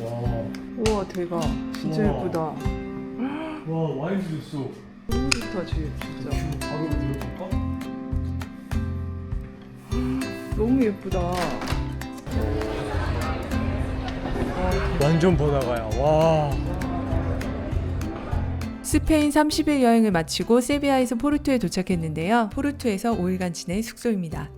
우와 대박. 진짜 우와. 예쁘다. 와 와인도 있어. 너무 좋다 진짜. 바로 들어볼까? 너무 예쁘다. 완전 번화가야. 와. 스페인 30일 여행을 마치고 세비야에서 포르투에 도착했는데요. 포르투에서 5일간 지낼 숙소입니다.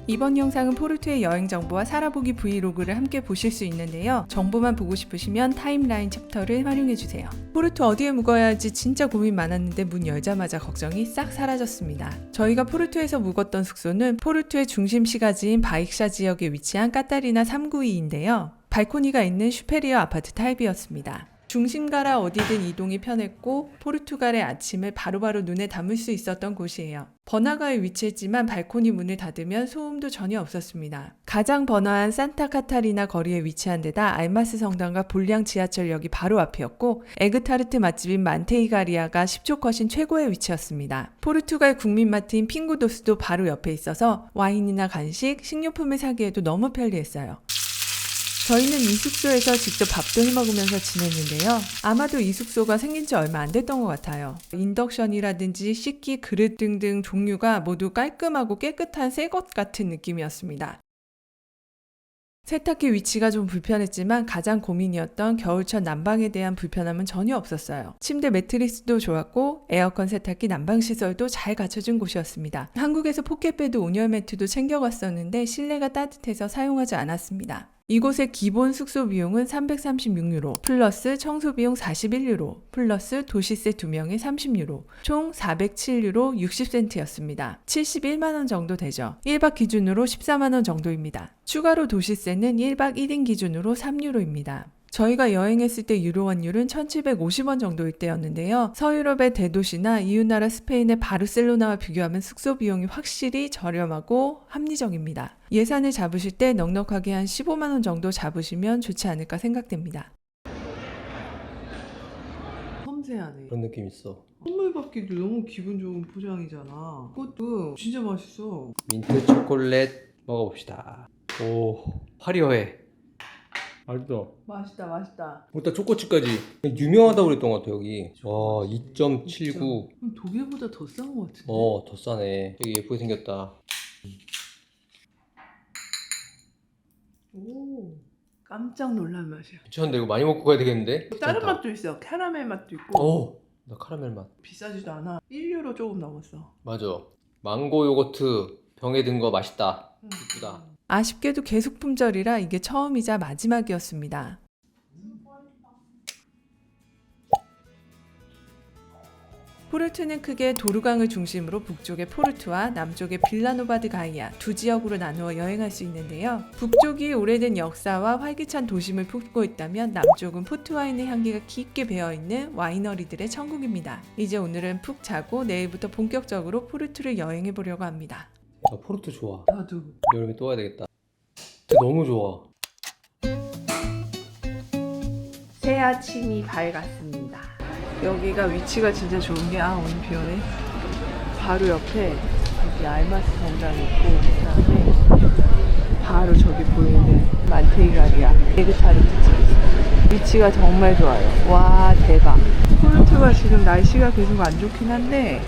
이번 영상은 포르투의 여행 정보와 살아보기 브이로그를 함께 보실 수 있는데요. 정보만 보고 싶으시면 타임라인 챕터를 활용해주세요. 포르투 어디에 묵어야 할지 진짜 고민 많았는데 문 열자마자 걱정이 싹 사라졌습니다. 저희가 포르투에서 묵었던 숙소는 포르투의 중심 시가지인 바익샤 지역에 위치한 까타리나 392인데요. 발코니가 있는 슈페리어 아파트 타입이었습니다. 중심가라 어디든 이동이 편했고 포르투갈의 아침을 바로바로 눈에 담을 수 있었던 곳이에요. 번화가에 위치했지만 발코니 문을 닫으면 소음도 전혀 없었습니다. 가장 번화한 산타 카타리나 거리에 위치한 데다 알마스 성당과 볼량 지하철역이 바로 앞이었고 에그타르트 맛집인 만테이가리아가 10초 컷인 최고의 위치였습니다. 포르투갈 국민마트인 핑구도스도 바로 옆에 있어서 와인이나 간식, 식료품을 사기에도 너무 편리했어요. 저희는 이 숙소에서 직접 밥도 해먹으면서 지냈는데요. 아마도 이 숙소가 생긴 지 얼마 안 됐던 것 같아요. 인덕션이라든지 식기, 그릇 등등 종류가 모두 깔끔하고 깨끗한 새 것 같은 느낌이었습니다. 세탁기 위치가 좀 불편했지만 가장 고민이었던 겨울철 난방에 대한 불편함은 전혀 없었어요. 침대 매트리스도 좋았고 에어컨, 세탁기, 난방시설도 잘 갖춰진 곳이었습니다. 한국에서 포켓베드 온열 매트도 챙겨갔었는데 실내가 따뜻해서 사용하지 않았습니다. 이곳의 기본 숙소 비용은 336유로, 플러스 청소 비용 41유로, 플러스 도시세 2명에 30유로, 총 407유로 60센트였습니다. 71만원 정도 되죠. 1박 기준으로 14만원 정도입니다. 추가로 도시세는 1박 1인 기준으로 3유로입니다. 저희가 여행했을 때 유로 환율은 1750원 정도일 때였는데요. 서유럽의 대도시나 이웃나라 스페인의 바르셀로나와 비교하면 숙소 비용이 확실히 저렴하고 합리적입니다. 예산을 잡으실 때 넉넉하게 한 15만원 정도 잡으시면 좋지 않을까 생각됩니다. 섬세하네. 그런 느낌 있어. 선물 받기도 너무 기분 좋은 포장이잖아. 그것도 진짜 맛있어. 민트 초콜릿 먹어봅시다. 오 화려해. 맛있다. 맛있다. 일단 초코칩까지 유명하다고 그랬던 것 같아 여기. 와 2.79. 독일보다 더 싼 것 같은데? 더 싸네. 되게 예쁘게 생겼다. 오, 깜짝 놀란 맛이야. 괜찮은데 이거 많이 먹고 가야 되겠는데? 다른 괜찮다. 맛도 있어. 캐러멜 맛도 있고. 나 카라멜 맛. 비싸지도 않아. 1유로 조금 넘었어. 맞아. 망고 요거트 병에 든 거 맛있다. 이쁘다. 아쉽게도 계속 품절이라 이게 처음이자 마지막이었습니다. 포르투는 크게 도르강을 중심으로 북쪽의 포르투와 남쪽의 빌라노바 드 가이아 두 지역으로 나누어 여행할 수 있는데요. 북쪽이 오래된 역사와 활기찬 도심을 품고 있다면 남쪽은 포트와인의 향기가 깊게 배어있는 와이너리들의 천국입니다. 이제 오늘은 푹 자고 내일부터 본격적으로 포르투를 여행해 보려고 합니다. 나 포르투 좋아. 나도. 여름에 또 와야 되겠다. 진짜 너무 좋아. 새 아침이 밝았습니다. 여기가 위치가 진짜 좋은 게 오늘 비 오네. 바로 옆에 여기 알마스 성당이 있고 그다음에 바로 저기 보이는 만테이가리아 에그타르트 집이 있어요. 위치가 정말 좋아요. 와 대박. 포르투가 지금 날씨가 계속 안 좋긴 한데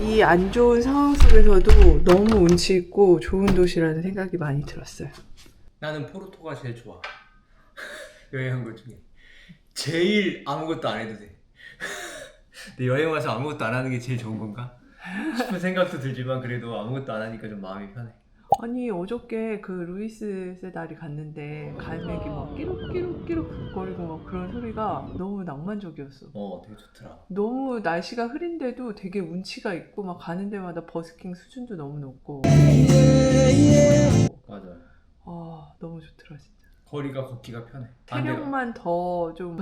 이 안 좋은 상황 속에서도 너무 운치 있고 좋은 도시라는 생각이 많이 들었어요. 나는 포르투가 제일 좋아. 여행한 것 중에 제일 아무것도 안 해도 돼. 근데 여행 와서 아무것도 안 하는 게 제일 좋은 건가 싶은 생각도 들지만 그래도 아무것도 안 하니까 좀 마음이 편해. 아니 어저께 그 루이스 세다리 갔는데 갈매기 막 끼룩끼룩끼룩 거리고 막 그런 소리가 너무 낭만적이었어. 되게 좋더라. 너무 날씨가 흐린데도 되게 운치가 있고 막 가는 데마다 버스킹 수준도 너무 높고 맞아. 너무 좋더라 진짜. 거리가 걷기가 편해. 체력만 더 좀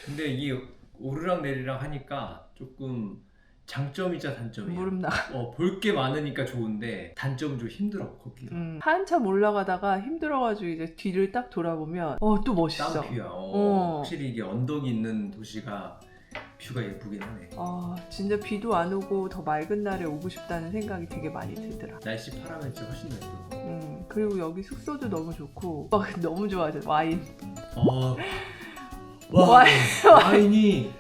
근데 이게 오르락 내리락 하니까 조금 장점이자 단점이야. 무릎 나가. 볼 게 많으니까 좋은데 단점은 좀 힘들어 걷기가. 한참 올라가다가 힘들어가지고 이제 뒤를 딱 돌아보면 또 멋있어. 땀 뷰야. 확실히 이게 언덕이 있는 도시가 뷰가 예쁘긴 하네. 진짜 비도 안 오고 더 맑은 날에 오고 싶다는 생각이 되게 많이 들더라. 날씨 파라면 진짜 훨씬 더 예쁠 거. 그리고 여기 숙소도 너무 좋고 너무 좋아져. 와인. 와인이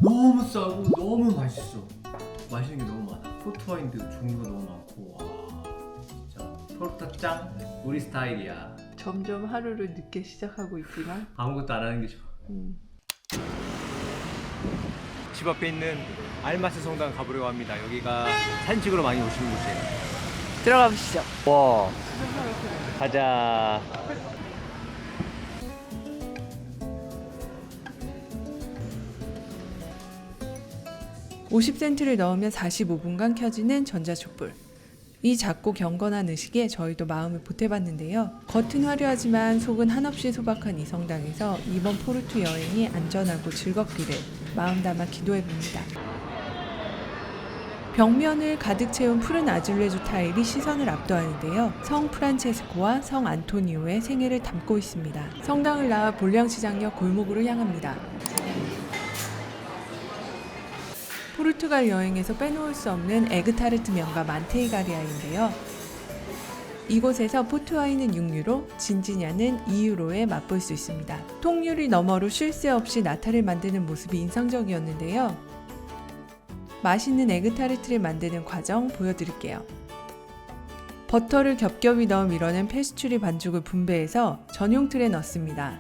너무 싸고 너무 맛있어. 맛있는 게 너무 많아. 포트 와인도 종류가 너무 많고 와 진짜 포르투 짱 우리 스타일이야. 점점 하루를 늦게 시작하고 있지만 아무것도 안 하는 게 좋아. 집 앞에 있는 알마스 성당 가보려고 합니다. 여기가 사진 찍으러 많이 오시는 곳이에요. 들어가 보시죠. 와 가자. 50센트를 넣으면 45분간 켜지는 전자촛불. 이 작고 경건한 의식에 저희도 마음을 보태봤는데요. 겉은 화려하지만 속은 한없이 소박한 이 성당에서 이번 포르투 여행이 안전하고 즐겁기를 마음 담아 기도해봅니다. 벽면을 가득 채운 푸른 아줄레주 타일이 시선을 압도하는데요. 성 프란체스코와 성 안토니오의 생애를 담고 있습니다. 성당을 나와 볼량시장역 골목으로 향합니다. 포르투갈 여행에서 빼놓을 수 없는 에그타르트 명가 만테이가리아인데요. 이곳에서 포트와인은 6유로, 진지냐는 2유로에 맛볼 수 있습니다. 통유리 너머로 쉴 새 없이 나타를 만드는 모습이 인상적이었는데요. 맛있는 에그타르트를 만드는 과정 보여드릴게요. 버터를 겹겹이 넣어 밀어낸 페스츄리 반죽을 분배해서 전용 틀에 넣습니다.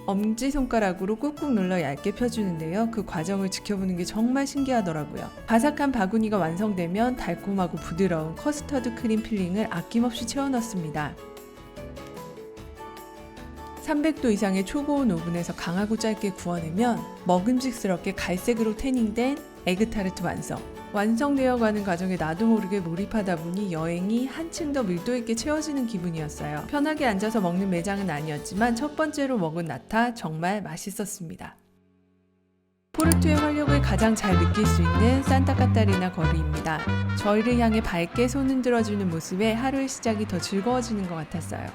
엄지손가락으로 꾹꾹 눌러 얇게 펴주는데요. 그 과정을 지켜보는 게 정말 신기하더라고요. 바삭한 바구니가 완성되면 달콤하고 부드러운 커스터드 크림 필링을 아낌없이 채워 넣습니다. 300도 이상의 초고온 오븐에서 강하고 짧게 구워내면 먹음직스럽게 갈색으로 태닝된 에그타르트 완성. 완성되어 가는 과정에 나도 모르게 몰입하다 보니 여행이 한층 더 밀도 있게 채워지는 기분이었어요. 편하게 앉아서 먹는 매장은 아니었지만 첫 번째로 먹은 나타 정말 맛있었습니다. 포르투의 활력을 가장 잘 느낄 수 있는 산타 카타리나 거리입니다. 저희를 향해 밝게 손 흔들어주는 모습에 하루의 시작이 더 즐거워지는 것 같았어요.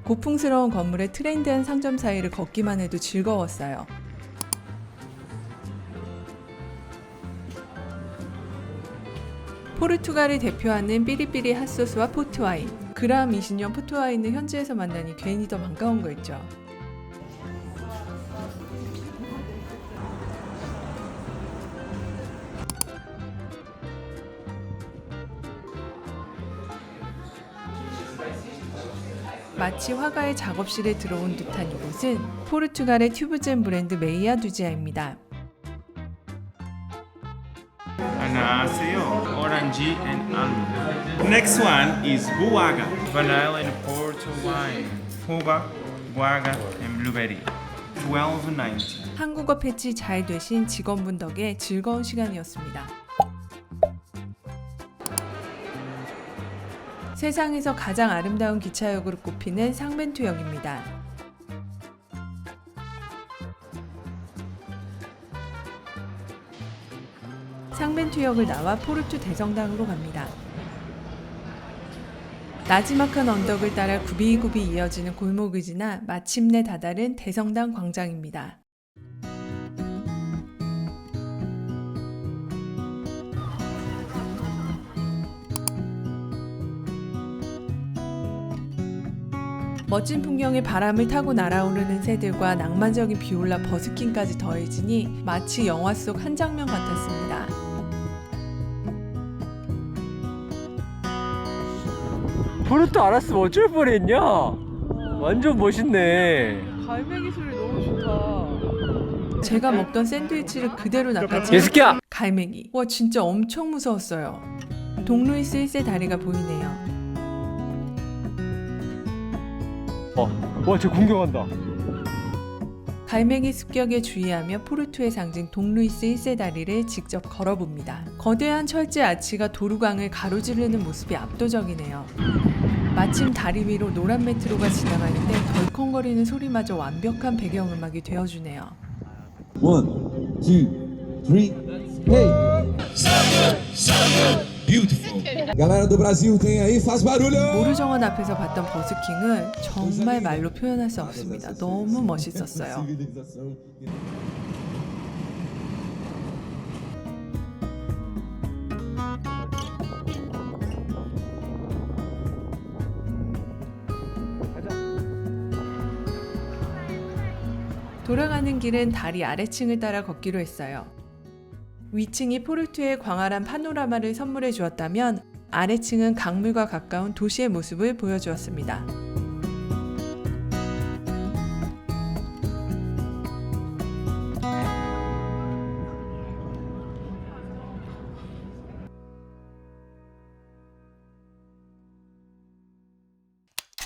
고풍스러운 건물의 트렌디한 상점 사이를 걷기만 해도 즐거웠어요. 포르투갈을 대표하는 삐리삐리 핫소스와 포트와인. 그라함 20년 포트와인을 현지에서 만나니 괜히 더 반가운 거 있죠. 마치 화가의 작업실에 들어온 듯한 이곳은 포르투갈의 튜브잼 브랜드 메이아 두지아입니다. Anaseo, orange and almond. Next one is buaga, vanilla and porto wine. Huba, buaga and blueberry. $12.90. 한국어 패치 잘 되신 직원분 덕에 즐거운 시간이었습니다. 세상에서 가장 아름다운 기차역으로 꼽히는 상벤투역입니다. 상벤투역을 나와 포르투 대성당으로 갑니다. 나지막한 언덕을 따라 굽이굽이 이어지는 골목을 지나 마침내 다다른 대성당 광장입니다. 멋진 풍경에 바람을 타고 날아오르는 새들과 낭만적인 비올라 버스킹까지 더해지니 마치 영화 속 한 장면 같았습니다. 포르투 알았으면 어쩔 뻔했냐? 완전 멋있네. 갈매기 소리 너무 좋다. 제가 먹던 샌드위치를 그대로 낚아채 예스키야! 갈매기. 와 진짜 엄청 무서웠어요. 동루이스 1세 다리가 보이네요. 와, 쟤 공격한다. 갈매기 습격에 주의하며 포르투의 상징 동루이스 1세 다리를 직접 걸어봅니다. 거대한 철제 아치가 도루강을 가로지르는 모습이 압도적이네요. 마침 다리 위로 노란 메트로가 지나가는데 덜컹거리는 소리마저 완벽한 배경음악이 되어주네요. 1, 2, 3, hey! Beautiful. Galera do Brasil, tem aí? Faz barulho! 모르정원 앞에서 봤던 버스킹을 정말 말로 표현할 수 없습니다. 너무 멋있었어요. 돌아가는 길은 다리 아래층을 따라 걷기로 했어요. 위층이 포르투의 광활한 파노라마를 선물해 주었다면 아래층은 강물과 가까운 도시의 모습을 보여주었습니다.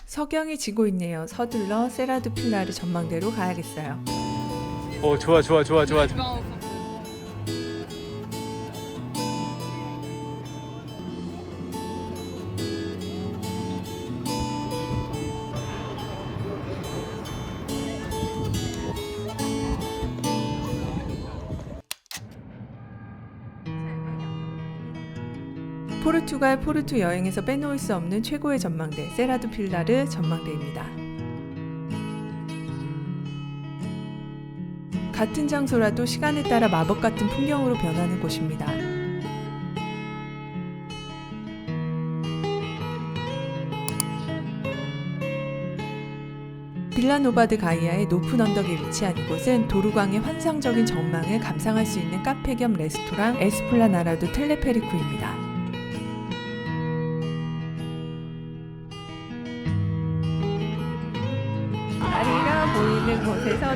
석영이 지고 있네요. 서둘러 세라두 필라르 전망대로 가야겠어요. 좋아. 포르투갈 포르투 여행에서 빼놓을 수 없는 최고의 전망대 세라두 필라르 전망대입니다. 같은 장소라도 시간에 따라 마법 같은 풍경으로 변하는 곳입니다. 빌라노바드 가이아의 높은 언덕에 위치한 이곳은 도루강의 환상적인 전망을 감상할 수 있는 카페 겸 레스토랑 에스플라나라도 텔레페리코입니다. 다리가 보이는 곳에서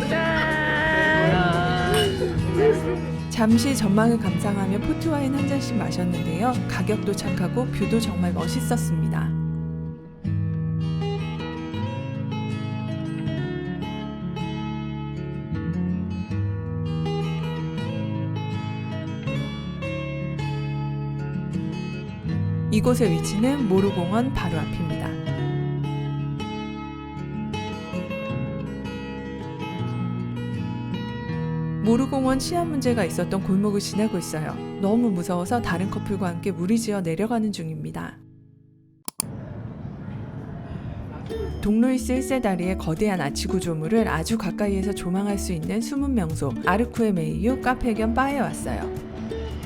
잠시 전망을 감상하며 포트와인 한 잔씩 마셨는데요. 가격도 착하고 뷰도 정말 멋있었습니다. 이곳의 위치는 모루공원 바로 앞입니다. 모루공원 치안 문제가 있었던 골목을 지나고 있어요. 너무 무서워서 다른 커플과 함께 무리지어 내려가는 중입니다. 동루이스 1세 다리의 거대한 아치 구조물을 아주 가까이에서 조망할 수 있는 숨은 명소 아르쿠에 메이유 카페 겸 바에 왔어요.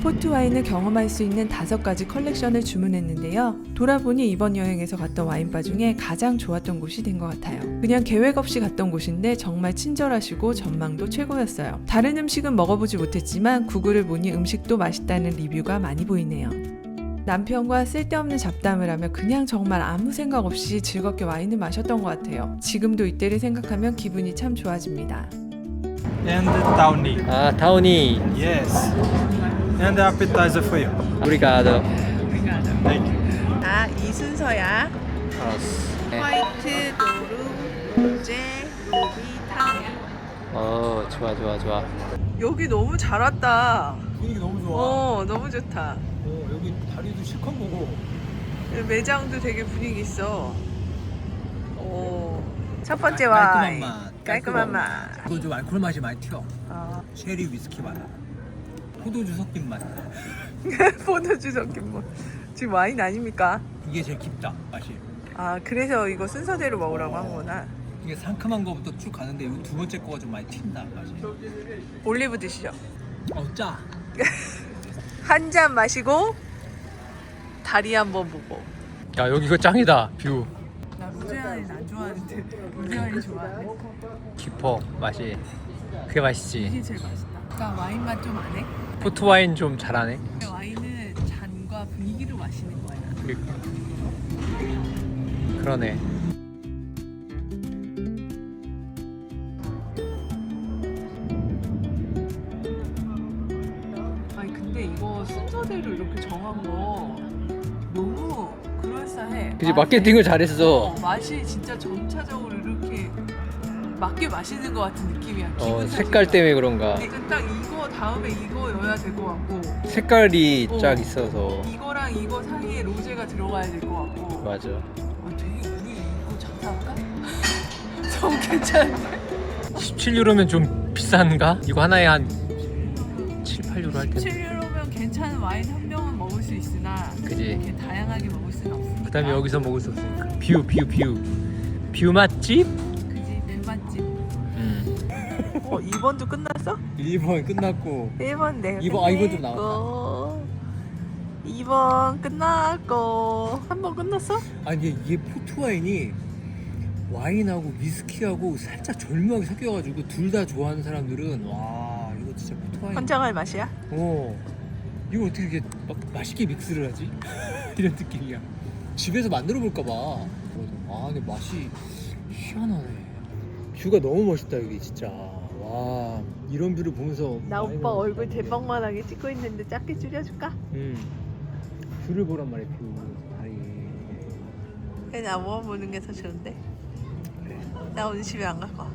포트와인을 경험할 수 있는 5가지 컬렉션을 주문했는데요. 돌아보니 이번 여행에서 갔던 와인바 중에 가장 좋았던 곳이 된 것 같아요. 그냥 계획 없이 갔던 곳인데 정말 친절하시고 전망도 최고였어요. 다른 음식은 먹어보지 못했지만 구글을 보니 음식도 맛있다는 리뷰가 많이 보이네요. 남편과 쓸데없는 잡담을 하며 그냥 정말 아무 생각 없이 즐겁게 와인을 마셨던 것 같아요. 지금도 이때를 생각하면 기분이 참 좋아집니다. And the tawny. 타오니. Yes. And the appetizer for you. 오리가도. Thank you. 아, 이 순서야. 화이트, 도루, 로제, 루비, 탕. 좋아. 여기 너무 잘 왔다. 분위기 너무 좋아. 너무 좋다. 여기 다리도 실컷 보고. 매장도 되게 분위기 있어. 첫 번째 와인. 깔끔한 맛. 이거 좀 알코올 맛이 많이 튀어. 어. 쉐리 위스키 맛. 포도주 섞인 맛. 포도주 섞인 맛. 지금 와인 아닙니까? 이게 제일 깊다 맛이. 아, 그래서 이거 순서대로 먹으라고 한 거구나. 이게 상큼한 거부터 쭉 가는데 이 두 번째 거가 좀 많이 튄다 맛이. 올리브 드시죠. 짜. 한 잔 마시고 다리 한번 보고. 야 여기 이거 짱이다 뷰. 나 로제 와인 안 좋아하는데 로제 와인 좋아하네. 깊어 맛이. 그게 맛있지. 이게 제일 맛있다. 그러니까 와인 맛 좀 안 해? 포트 와인 좀 잘하네. 와인은 잔과 분위기로 마시는 거야. 그러네. 아니 근데 이거 순서대로 이렇게 정한 거 너무 그럴싸해. 그치 마케팅을 잘했어. 맛이 진짜 전차적으로 이렇게 맞게 마시는 것 같은 느낌이야. 기분 색깔 탓인가? 때문에 그런가. 근데 딱 이거 다음에 이거여야 될 것 같고 색깔이 어. 쫙 있어서. 이거랑 이거 사이에 로제가 들어가야 될 것 같고. 맞아. 되게 우리 이거 장사할까? 좀 괜찮은데? 17유로면 좀 비싼가? 이거 하나에 한 7, 8유로 할 텐데. 7유로면 괜찮은 와인 한 병은 먹을 수 있으나 그지. 이렇게 다양하게 먹을 수는 없으니까. 그 다음에 여기서 먹을 수 없으니까. 뷰 맛집? 그지, 뱀맛집. 2번도 끝났어? 1번 끝났고 1번 내가 2번 좀 나왔다. 2번 끝났고 3번 끝났어? 아니 이게 포트 와인이 와인하고 위스키하고 살짝 절묘하게 섞여가지고 둘 다 좋아하는 사람들은 와 이거 진짜 보통 아니. 환장할 맛이야? 이거 어떻게 이렇게 맛있게 믹스를 하지? 이런 느낌이야. 집에서 만들어 볼까 봐. 근데 맛이 희한하네. 뷰가 너무 멋있다 여기 진짜. 와 이런 뷰를 보면서 나 와인을 오빠 얼굴 대빵만하게 찍고 있는데 작게 줄여줄까? 뷰를 보란 말이야 뷰. 아이. 나 모아 보는 게 더 좋은데. 나 오늘 집에 안 갈 거야.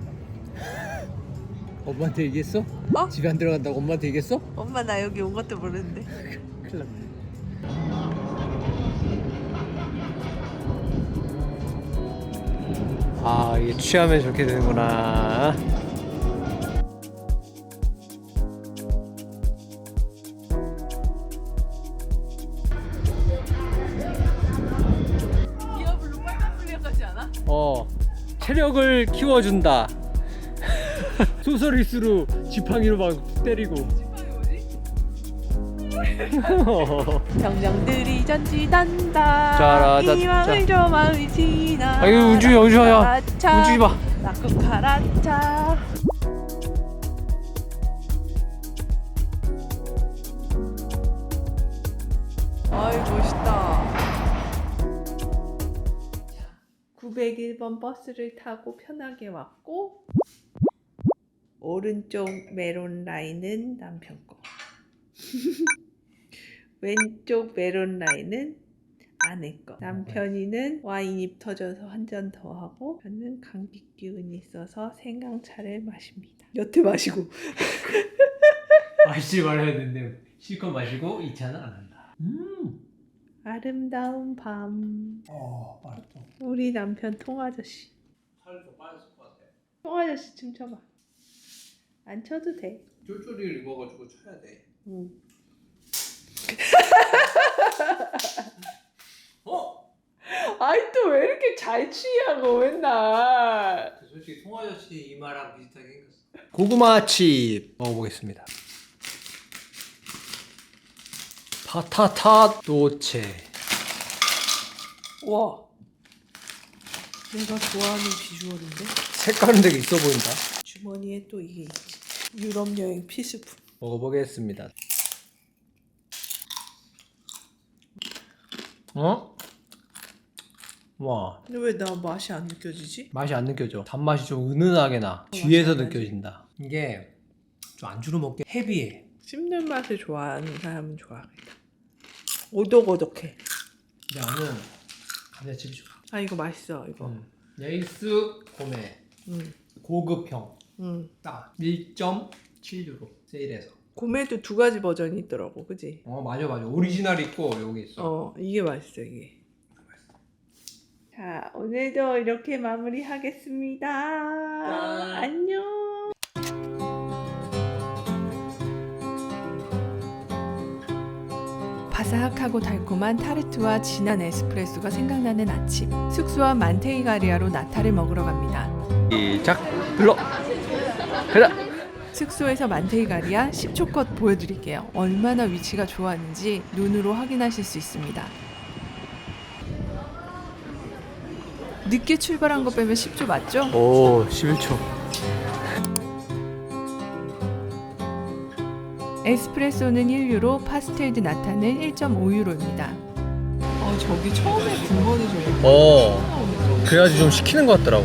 엄마한테 얘기했어? 어? 집에 안 들어간다고 엄마한테 얘기했어? 엄마 나 여기 온 것도 모르는데. 큰일 났네. 아 이게 취하면 저렇게 되는구나. 기업으로 빨간 분량까지 않아? 체력을 키워준다. 소설일수로 지팡이로 막 때리고. 정정들이 전지단다. 짜라짜짜. 이 마음을 저 마음이 지나. 아, 이거 움직여, 움직여요. 움직이지 마. 낙국하라차. 아이 멋있다. 901번 버스를 타고 편하게 왔고 오른쪽 메론 라인은 남편 거. 왼쪽 메론 라인은 아내 거. 남편이는 와인 입 터져서 한 잔 더 하고 저는 감기 기운이 있어서 생강차를 마십니다. 여태 마시고 마시지 말아야 되는데 실컷 마시고 2차는 안 한다. 아름다운 밤. 맛있다. 우리 남편 통아저씨. 살이 좀 빠졌을 것 같아. 통아저씨 춤춰봐. 안 춰도 돼. 쫄쫄이를 입어가지고 쳐야 돼. 응. 아이 또 왜 이렇게 잘 취하고 맨날. 솔직히 통아저씨 이마랑 비슷하게 생겼어. 고구마칩 먹어보겠습니다. 파타타 도체. 와. 내가 좋아하는 비주얼인데? 색깔은 되게 있어 보인다. 주머니에 또 이게 있지. 유럽 여행 필수품. 먹어보겠습니다. 와, 근데 왜 나 맛이 안 느껴지지? 맛이 안 느껴져. 단맛이 좀 은은하게 나. 뒤에서 맛이 안 느껴진다. 이게 좀 안주로 먹기 헤비해. 씹는 맛을 좋아하는 사람은 좋아하겠다. 오독오독해. 근데 나는 감자칩이 좋아. 아 이거 맛있어 이거. 네이스 고메 응. 고급형 응. 딱 1.7유로 세일해서. 고메도 두 가지 버전이 있더라고, 그지? 맞아. 오리지널 있고 여기 있어. 이게 맛있어 이게. 자 오늘도 이렇게 마무리하겠습니다. 안녕. 바삭하고 달콤한 타르트와 진한 에스프레소가 생각나는 아침. 숙소와 만테이가리아로 나타를 먹으러 갑니다. 시작. 불러. 가자. 숙소에서 만테이가리아 10초 컷 보여드릴게요. 얼마나 위치가 좋았는지 눈으로 확인하실 수 있습니다. 늦게 출발한 거 빼면 10초 맞죠? 오, 11초. 에스프레소는 1유로, 파스텔드 나타는 1.5유로입니다. 저기 처음에 군번이 좀. 그래가지고 좀 시키는 것 같더라고.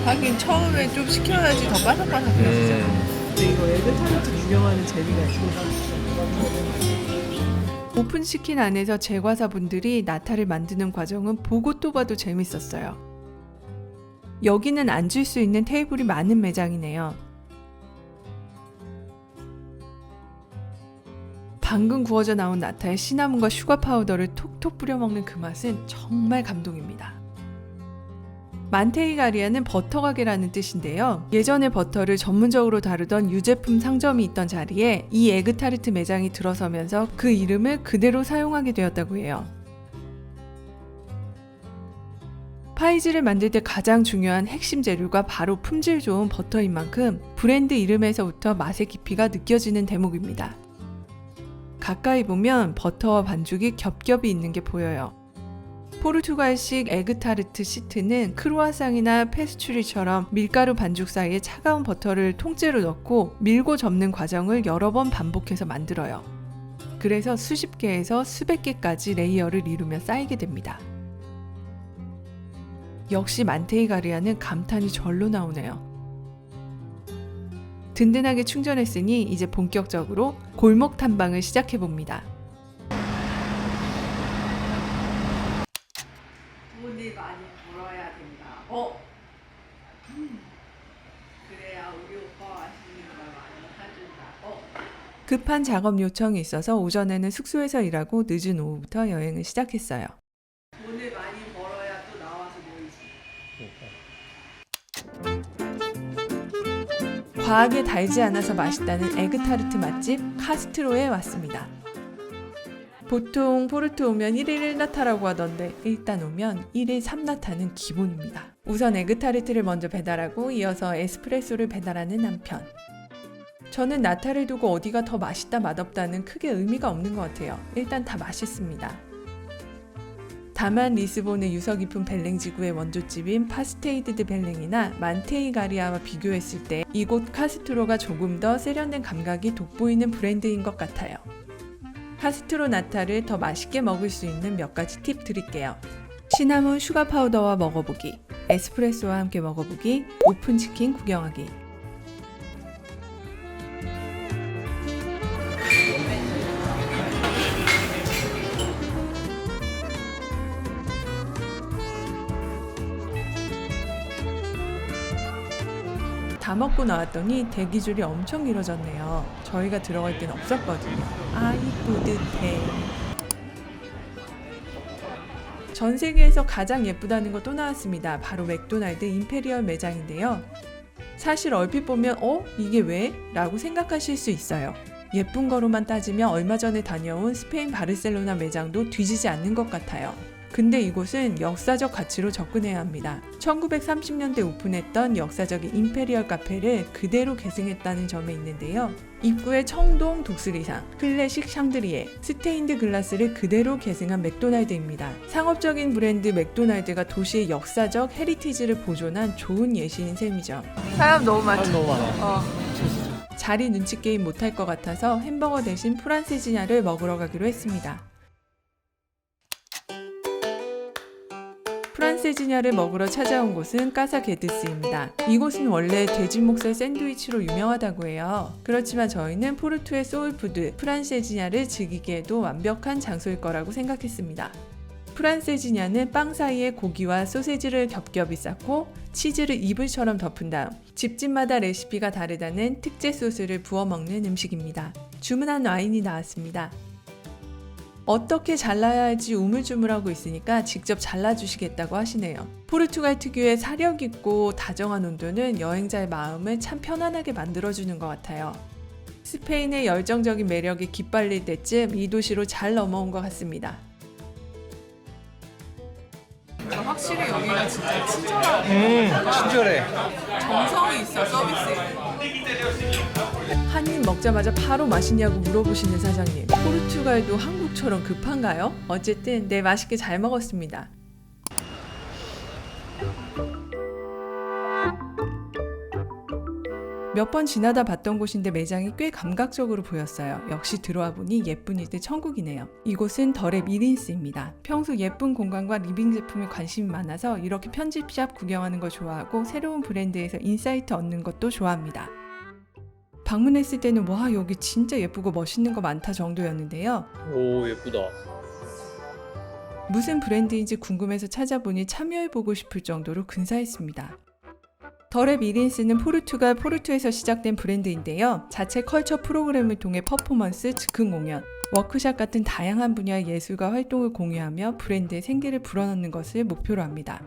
하긴 처음에 좀 시켜야지 더 바삭바삭해지잖아. 근데 이거 에그타르트 유명하는 재미가 있어. 오픈시킨 안에서 제과사분들이 나타를 만드는 과정은 보고 또 봐도 재밌었어요. 여기는 앉을 수 있는 테이블이 많은 매장이네요. 방금 구워져 나온 나타에 시나몬과 슈가 파우더를 톡톡 뿌려 먹는 그 맛은 정말 감동입니다. 만테이가리아는 버터가게라는 뜻인데요. 예전에 버터를 전문적으로 다루던 유제품 상점이 있던 자리에 이 에그타르트 매장이 들어서면서 그 이름을 그대로 사용하게 되었다고 해요. 파이즈를 만들 때 가장 중요한 핵심 재료가 바로 품질 좋은 버터인 만큼 브랜드 이름에서부터 맛의 깊이가 느껴지는 대목입니다. 가까이 보면 버터와 반죽이 겹겹이 있는 게 보여요. 포르투갈식 에그타르트 시트는 크루아상이나 페스츄리처럼 밀가루 반죽 사이에 차가운 버터를 통째로 넣고 밀고 접는 과정을 여러 번 반복해서 만들어요. 그래서 수십 개에서 수백 개까지 레이어를 이루며 쌓이게 됩니다. 역시 만테이가리아는 감탄이 절로 나오네요. 든든하게 충전했으니 이제 본격적으로 골목 탐방을 시작해봅니다. 돈을 많이 벌어야 된다. 그래야 우리 오빠 맛있는 걸 많이 사준다. 급한 작업 요청이 있어서 오전에는 숙소에서 일하고 늦은 오후부터 여행을 시작했어요. 돈을 많이 벌어야 또 나와서 놀지. 과하게 달지 않아서 맛있다는 에그타르트 맛집 카스트로에 왔습니다. 보통 포르투 오면 1일 1나타라고 하던데 일단 오면 1일 3나타는 기본입니다. 우선 에그타르트를 먼저 배달하고 이어서 에스프레소를 배달하는 남편. 저는 나타를 두고 어디가 더 맛있다 맛없다는 크게 의미가 없는 것 같아요. 일단 다 맛있습니다. 다만 리스본의 유서 깊은 벨랭 지구의 원조집인 파스테이드 드 벨랭이나 만테이가리아와 비교했을 때 이곳 카스트로가 조금 더 세련된 감각이 돋보이는 브랜드인 것 같아요. 카스트로 나타를 더 맛있게 먹을 수 있는 몇 가지 팁 드릴게요. 시나몬 슈가 파우더와 먹어보기, 에스프레소와 함께 먹어보기, 오픈 치킨 구경하기. 다 먹고 나왔더니 대기줄이 엄청 길어졌네요. 저희가 들어갈 때는 없었거든요. 아이 뿌듯해. 전 세계에서 가장 예쁘다는 거 또 나왔습니다. 바로 맥도날드 임페리얼 매장인데요. 사실 얼핏 보면 이게 왜? 라고 생각하실 수 있어요. 예쁜 거로만 따지면 얼마 전에 다녀온 스페인 바르셀로나 매장도 뒤지지 않는 것 같아요. 근데 이곳은 역사적 가치로 접근해야 합니다. 1930년대 오픈했던 역사적인 임페리얼 카페를 그대로 계승했다는 점에 있는데요. 입구에 청동 독수리상, 클래식 샹드리에, 스테인드 글라스를 그대로 계승한 맥도날드입니다. 상업적인 브랜드 맥도날드가 도시의 역사적 헤리티지를 보존한 좋은 예시인 셈이죠. 사람 너무 많죠? 너무 많아. 자리 눈치 게임 못할 것 같아서 햄버거 대신 프란세지냐를 먹으러 가기로 했습니다. 프란세지냐를 먹으러 찾아온 곳은 까사게드스입니다. 이곳은 원래 돼지 목살 샌드위치로 유명하다고 해요. 그렇지만 저희는 포르투의 소울푸드 프란세지냐를 즐기기에도 완벽한 장소일 거라고 생각했습니다. 프란세지냐는 빵 사이에 고기와 소세지를 겹겹이 쌓고 치즈를 이불처럼 덮은 다음 집집마다 레시피가 다르다는 특제 소스를 부어 먹는 음식입니다. 주문한 와인이 나왔습니다. 어떻게 잘라야 할지 우물쭈물하고 있으니까 직접 잘라주시겠다고 하시네요. 포르투갈 특유의 사력 있고 다정한 온도는 여행자의 마음을 참 편안하게 만들어주는 것 같아요. 스페인의 열정적인 매력이 깃발릴 때쯤 이 도시로 잘 넘어온 것 같습니다. 확실히 여기가 진짜 친절하고 친절해. 정성이 있어 서비스에. 한 입 먹자마자 바로 맛있냐고 물어보시는 사장님. 포르투갈도 한국처럼 급한가요? 어쨌든 네, 맛있게 잘 먹었습니다. 몇 번 지나다 봤던 곳인데 매장이 꽤 감각적으로 보였어요. 역시 들어와 보니 예쁜 이들 천국이네요. 이곳은 더랩 1인스입니다. 평소 예쁜 공간과 리빙 제품에 관심이 많아서 이렇게 편집샵 구경하는 거 좋아하고 새로운 브랜드에서 인사이트 얻는 것도 좋아합니다. 방문했을 때는 와, 여기 진짜 예쁘고 멋있는 거 많다 정도였는데요. 오, 예쁘다. 무슨 브랜드인지 궁금해서 찾아보니 참여해보고 싶을 정도로 근사했습니다. 더랩 1인스는 포르투에서 시작된 브랜드인데요. 자체 컬처 프로그램을 통해 퍼포먼스, 즉흥 공연, 워크샵 같은 다양한 분야의 예술과 활동을 공유하며 브랜드의 생기를 불어넣는 것을 목표로 합니다.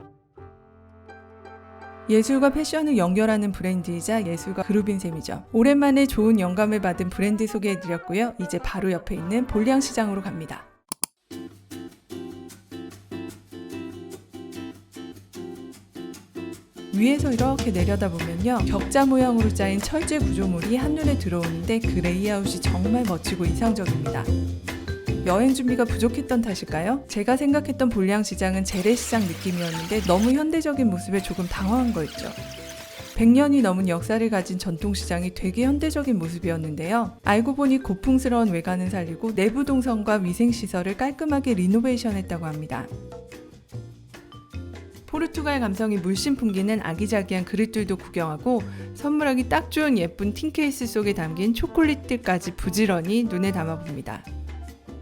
예술과 패션을 연결하는 브랜드이자 예술가 그룹인 셈이죠. 오랜만에 좋은 영감을 받은 브랜드 소개해드렸고요. 이제 바로 옆에 있는 볼리앙 시장으로 갑니다. 위에서 이렇게 내려다보면요, 격자 모양으로 짜인 철제 구조물이 한눈에 들어오는데 그 레이아웃이 정말 멋지고 인상적입니다. 여행 준비가 부족했던 탓일까요? 제가 생각했던 볼량시장은 재래시장 느낌이었는데 너무 현대적인 모습에 조금 당황한 거였죠. 100년이 넘은 역사를 가진 전통시장이 되게 현대적인 모습이었는데요. 알고 보니 고풍스러운 외관은 살리고 내부 동선과 위생시설을 깔끔하게 리노베이션했다고 합니다. 포르투갈 감성이 물씬 풍기는 아기자기한 그릇들도 구경하고 선물하기 딱 좋은 예쁜 틴케이스 속에 담긴 초콜릿들까지 부지런히 눈에 담아봅니다.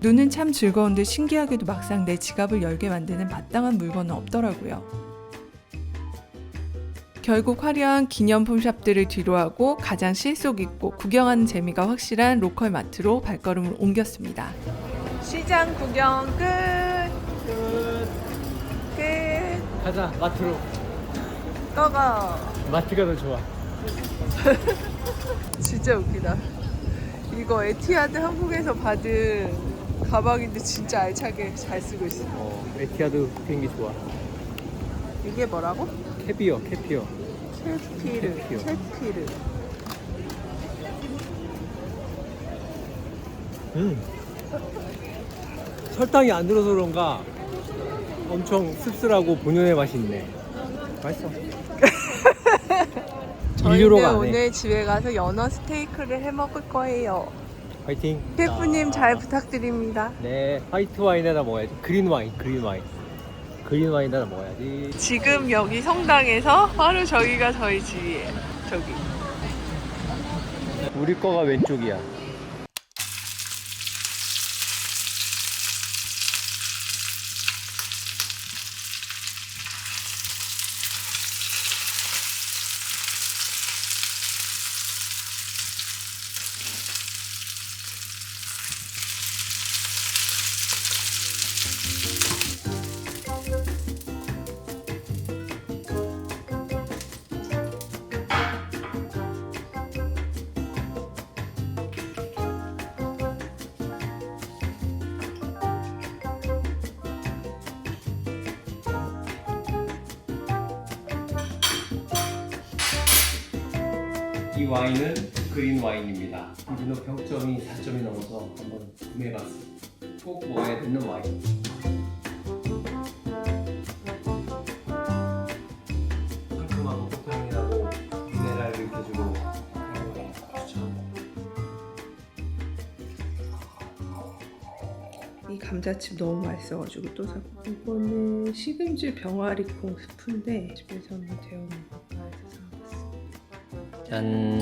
눈은 참 즐거운데 신기하게도 막상 내 지갑을 열게 만드는 마땅한 물건은 없더라고요. 결국 화려한 기념품 샵들을 뒤로하고 가장 실속 있고 구경하는 재미가 확실한 로컬 마트로 발걸음을 옮겼습니다. 시장 구경 끝. 끝. 가자 마트로. 꺼가. 마트가 더 좋아. 진짜 웃기다. 이거 에티하드 한국에서 받은 가방인데 진짜 알차게 잘 쓰고 있어. 에티하드 비행기 좋아. 이게 뭐라고? 캐피어. 캐피르. 설탕이 안 들어서 그런가 엄청 씁쓸하고 본연의 맛이 있네. 맛있어. 인류로 저희는 가네. 오늘 집에 가서 연어 스테이크를 해 먹을 거예요. 파이팅. 셰프님 잘 부탁드립니다. 네, 화이트 와인에다 먹어야지. 그린 와인에다 먹어야지. 지금 여기 성당에서 바로 저기가 저희 집이에요. 저기. 우리 거가 왼쪽이야. 이 와인은 그린 와인입니다. 비노 평점이 4점이 넘어서 한번 구매해봤습니다. 꼭 먹어야 되는 와인. 상큼하고 고향이라고 미네랄을 느껴주고 추천. 이 감자칩 너무 맛있어가지고 또 사고. 이거는 시금치 병아리콩 스프인데 집에서는 데워 먹을까 해서 사봤어. 짠.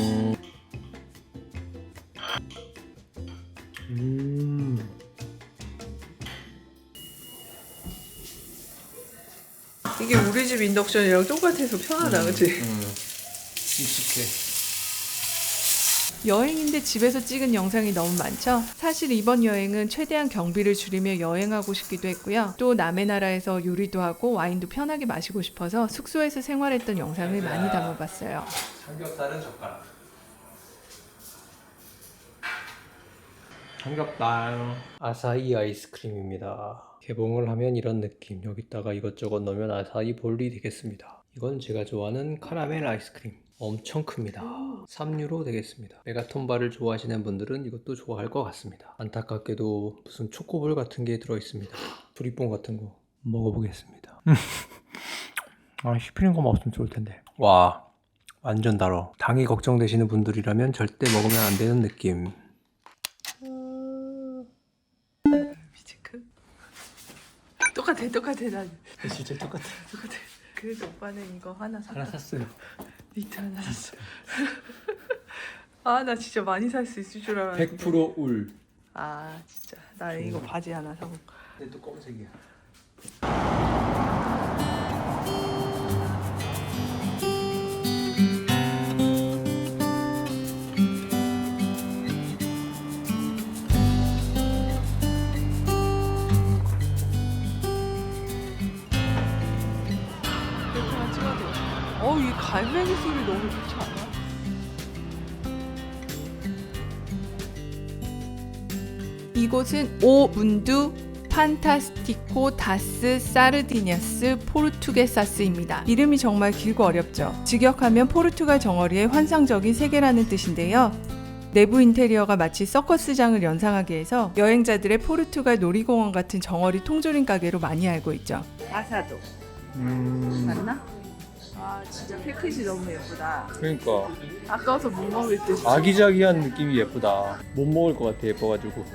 이게 우리 집 인덕션이랑 똑같아서 편하다, 그치? 익숙해. 여행인데 집에서 찍은 영상이 너무 많죠? 사실 이번 여행은 최대한 경비를 줄이며 여행하고 싶기도 했고요. 또 남의 나라에서 요리도 하고 와인도 편하게 마시고 싶어서 숙소에서 생활했던 영상을 많이 담아봤어요. 삼겹살은 젓가락. 삼겹살. 아사히 아이스크림입니다. 개봉을 하면 이런 느낌. 여기다가 이것저것 넣으면 아사히 볼이 되겠습니다. 이건 제가 좋아하는 카라멜 아이스크림. 엄청 큽니다. 3유로 되겠습니다. 메가톤바를 좋아하시는 분들은 이것도 좋아할 것 같습니다. 안타깝게도 무슨 초코볼 같은 게 들어있습니다. 두리뽕 같은 거 먹어보겠습니다. 씹히는 거만 없으면 좋을 텐데. 와, 완전 달어. 당이 걱정되시는 분들이라면 절대 먹으면 안 되는 느낌. 미치크. 똑같아. 난 진짜 똑같아. 똑같아. 그래서 오빠는 이거 하나 샀다. 하나 샀어요. 니트 하나 샀어. 아, 나 진짜 많이 살 수 있을 줄 알았는데. 100% 울. 아, 진짜. 나 이거 바지 하나 사고. 근데 또 검은색이야. 이렇게만 찍어도. 이 갈매기 소리 너무 좋지 않아? 이곳은 오운두 판타스티코 다스 사르디냐스 포르투게사스입니다. 이름이 정말 길고 어렵죠. 직역하면 포르투갈 정어리의 환상적인 세계라는 뜻인데요. 내부 인테리어가 마치 서커스장을 연상하게 해서 여행자들의 포르투갈 놀이공원 같은 정어리 통조림 가게로 많이 알고 있죠. 아사도 맞나? 아 진짜 패키지 너무 예쁘다. 그러니까 아까워서 못 먹을 듯. 아기자기한 느낌이 예쁘다. 못 먹을 것 같아 예뻐가지고.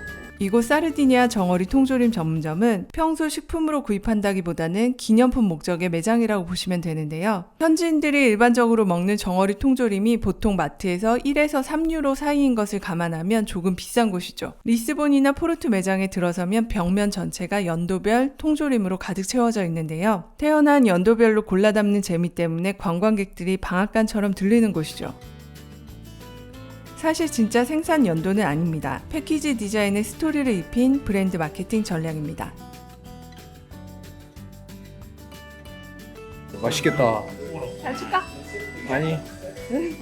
이곳 사르디니아 정어리 통조림 전문점은 평소 식품으로 구입한다기보다는 기념품 목적의 매장이라고 보시면 되는데요. 현지인들이 일반적으로 먹는 정어리 통조림이 보통 마트에서 1에서 3유로 사이인 것을 감안하면 조금 비싼 곳이죠. 리스본이나 포르투 매장에 들어서면 벽면 전체가 연도별 통조림으로 가득 채워져 있는데요. 태어난 연도별로 골라 담는 재미 때문에 관광객들이 방앗간처럼 들리는 곳이죠. 사실 진짜 생산 연도는 아닙니다. 패키지 디자인에 스토리를 입힌 브랜드 마케팅 전략입니다. 맛있겠다. 잘 줄까? 아니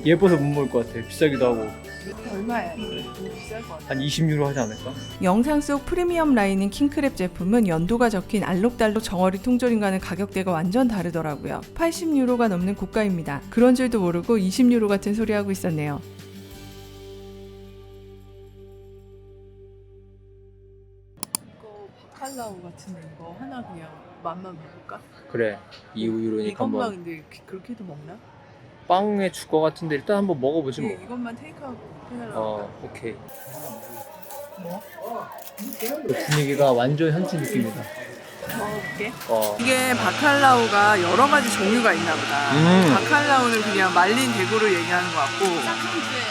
예뻐서 못 먹을 것 같아. 비싸기도 하고. 얼마야? 비쌀 것 같아. 한 20유로 하지 않을까? 영상 속 프리미엄 라인인 킹크랩 제품은 연도가 적힌 알록달록 정어리 통조림과는 가격대가 완전 다르더라고요. 80유로가 넘는 고가입니다. 그런 줄도 모르고 20유로 같은 소리 하고 있었네요. 바칼라우 같은데 이거 하나 그냥 맛만 볼까? 그래. 2유로니까 이것만 한번 근데 그렇게도 먹나? 빵에 줄 것 같은데 일단 한번 먹어보지 뭐. 이것만 테이크아웃 해달라고. 오케이. 뭐? 그 분위기가 완전 현지 느낌이다. 먹어볼게. 어. 이게 바칼라우가 여러 가지 종류가 있나 보다. 바칼라우는 그냥 말린 대구를 얘기하는 것 같고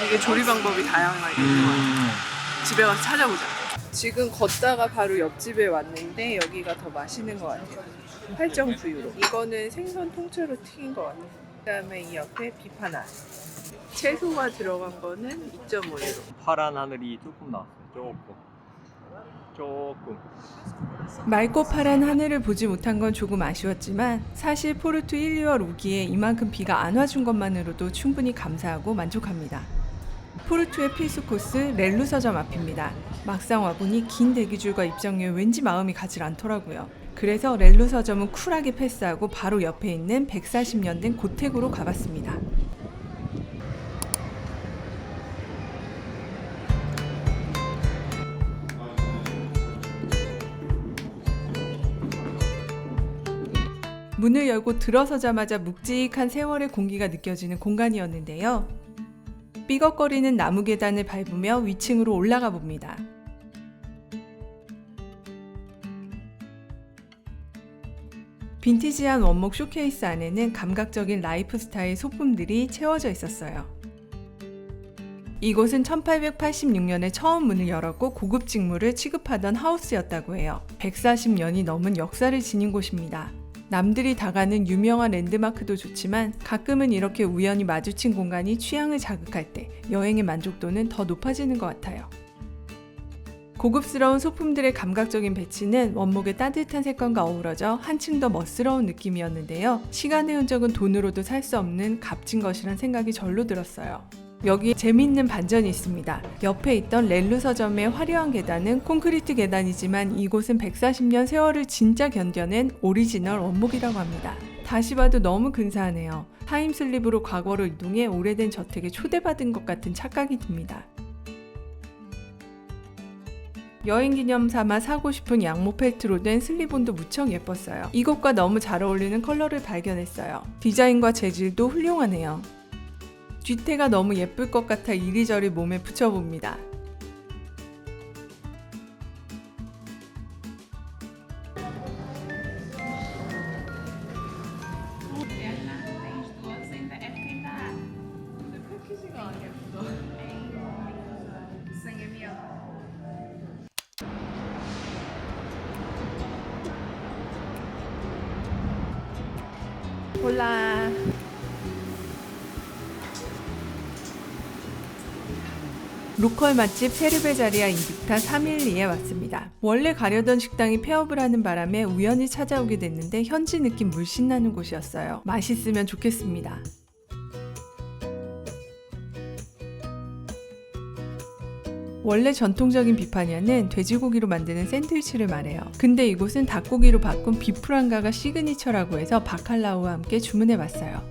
이게 조리 방법이 다양하게 있는 것 같아. 집에 가서 찾아보자. 지금 걷다가 바로 옆집에 왔는데 여기가 더 맛있는 것 같아요. 8.9유로. 이거는 생선 통째로 튀긴 것 같아요. 그다음에 이 옆에 비파나. 채소가 들어간 거는 2.5유로. 파란 하늘이 조금 나왔어요. 조금. 맑고 파란 하늘을 보지 못한 건 조금 아쉬웠지만 사실 포르투 1, 2월 우기에 이만큼 비가 안 와준 것만으로도 충분히 감사하고 만족합니다. 포르투의 필수 코스 렐루 서점 앞입니다. 막상 와보니 긴 대기줄과 입장료에 왠지 마음이 가질 않더라고요. 그래서 렐루 서점은 쿨하게 패스하고 바로 옆에 있는 140년 된 고택으로 가봤습니다. 문을 열고 들어서자마자 묵직한 세월의 공기가 느껴지는 공간이었는데요. 삐걱거리는 나무 계단을 밟으며 위층으로 올라가 봅니다. 빈티지한 원목 쇼케이스 안에는 감각적인 라이프 스타일 소품들이 채워져 있었어요. 이곳은 1886년에 처음 문을 열었고 고급 직물을 취급하던 하우스였다고 해요. 140년이 넘은 역사를 지닌 곳입니다. 남들이 다 가는 유명한 랜드마크도 좋지만 가끔은 이렇게 우연히 마주친 공간이 취향을 자극할 때 여행의 만족도는 더 높아지는 것 같아요. 고급스러운 소품들의 감각적인 배치는 원목의 따뜻한 색감과 어우러져 한층 더 멋스러운 느낌이었는데요. 시간의 흔적은 돈으로도 살 수 없는 값진 것이란 생각이 절로 들었어요. 여기에 재미있는 반전이 있습니다. 옆에 있던 렐루 서점의 화려한 계단은 콘크리트 계단이지만 이곳은 140년 세월을 진짜 견뎌낸 오리지널 원목이라고 합니다. 다시 봐도 너무 근사하네요. 타임슬립으로 과거로 이동해 오래된 저택에 초대받은 것 같은 착각이 듭니다. 여행 기념 삼아 사고 싶은 양모 펠트로 된 슬리본도 무척 예뻤어요. 이것과 너무 잘 어울리는 컬러를 발견했어요. 디자인과 재질도 훌륭하네요. 뒤태가 너무 예쁠 것 같아 이리저리 몸에 붙여봅니다. 몰라. 로컬 맛집 세르베자리아 인비타 312에 왔습니다. 원래 가려던 식당이 폐업을 하는 바람에 우연히 찾아오게 됐는데 현지 느낌 물씬 나는 곳이었어요. 맛있으면 좋겠습니다. 원래 전통적인 비파냐는 돼지고기로 만드는 샌드위치를 말해요. 근데 이곳은 닭고기로 바꾼 비프랑가가 시그니처라고 해서 바칼라우와 함께 주문해봤어요.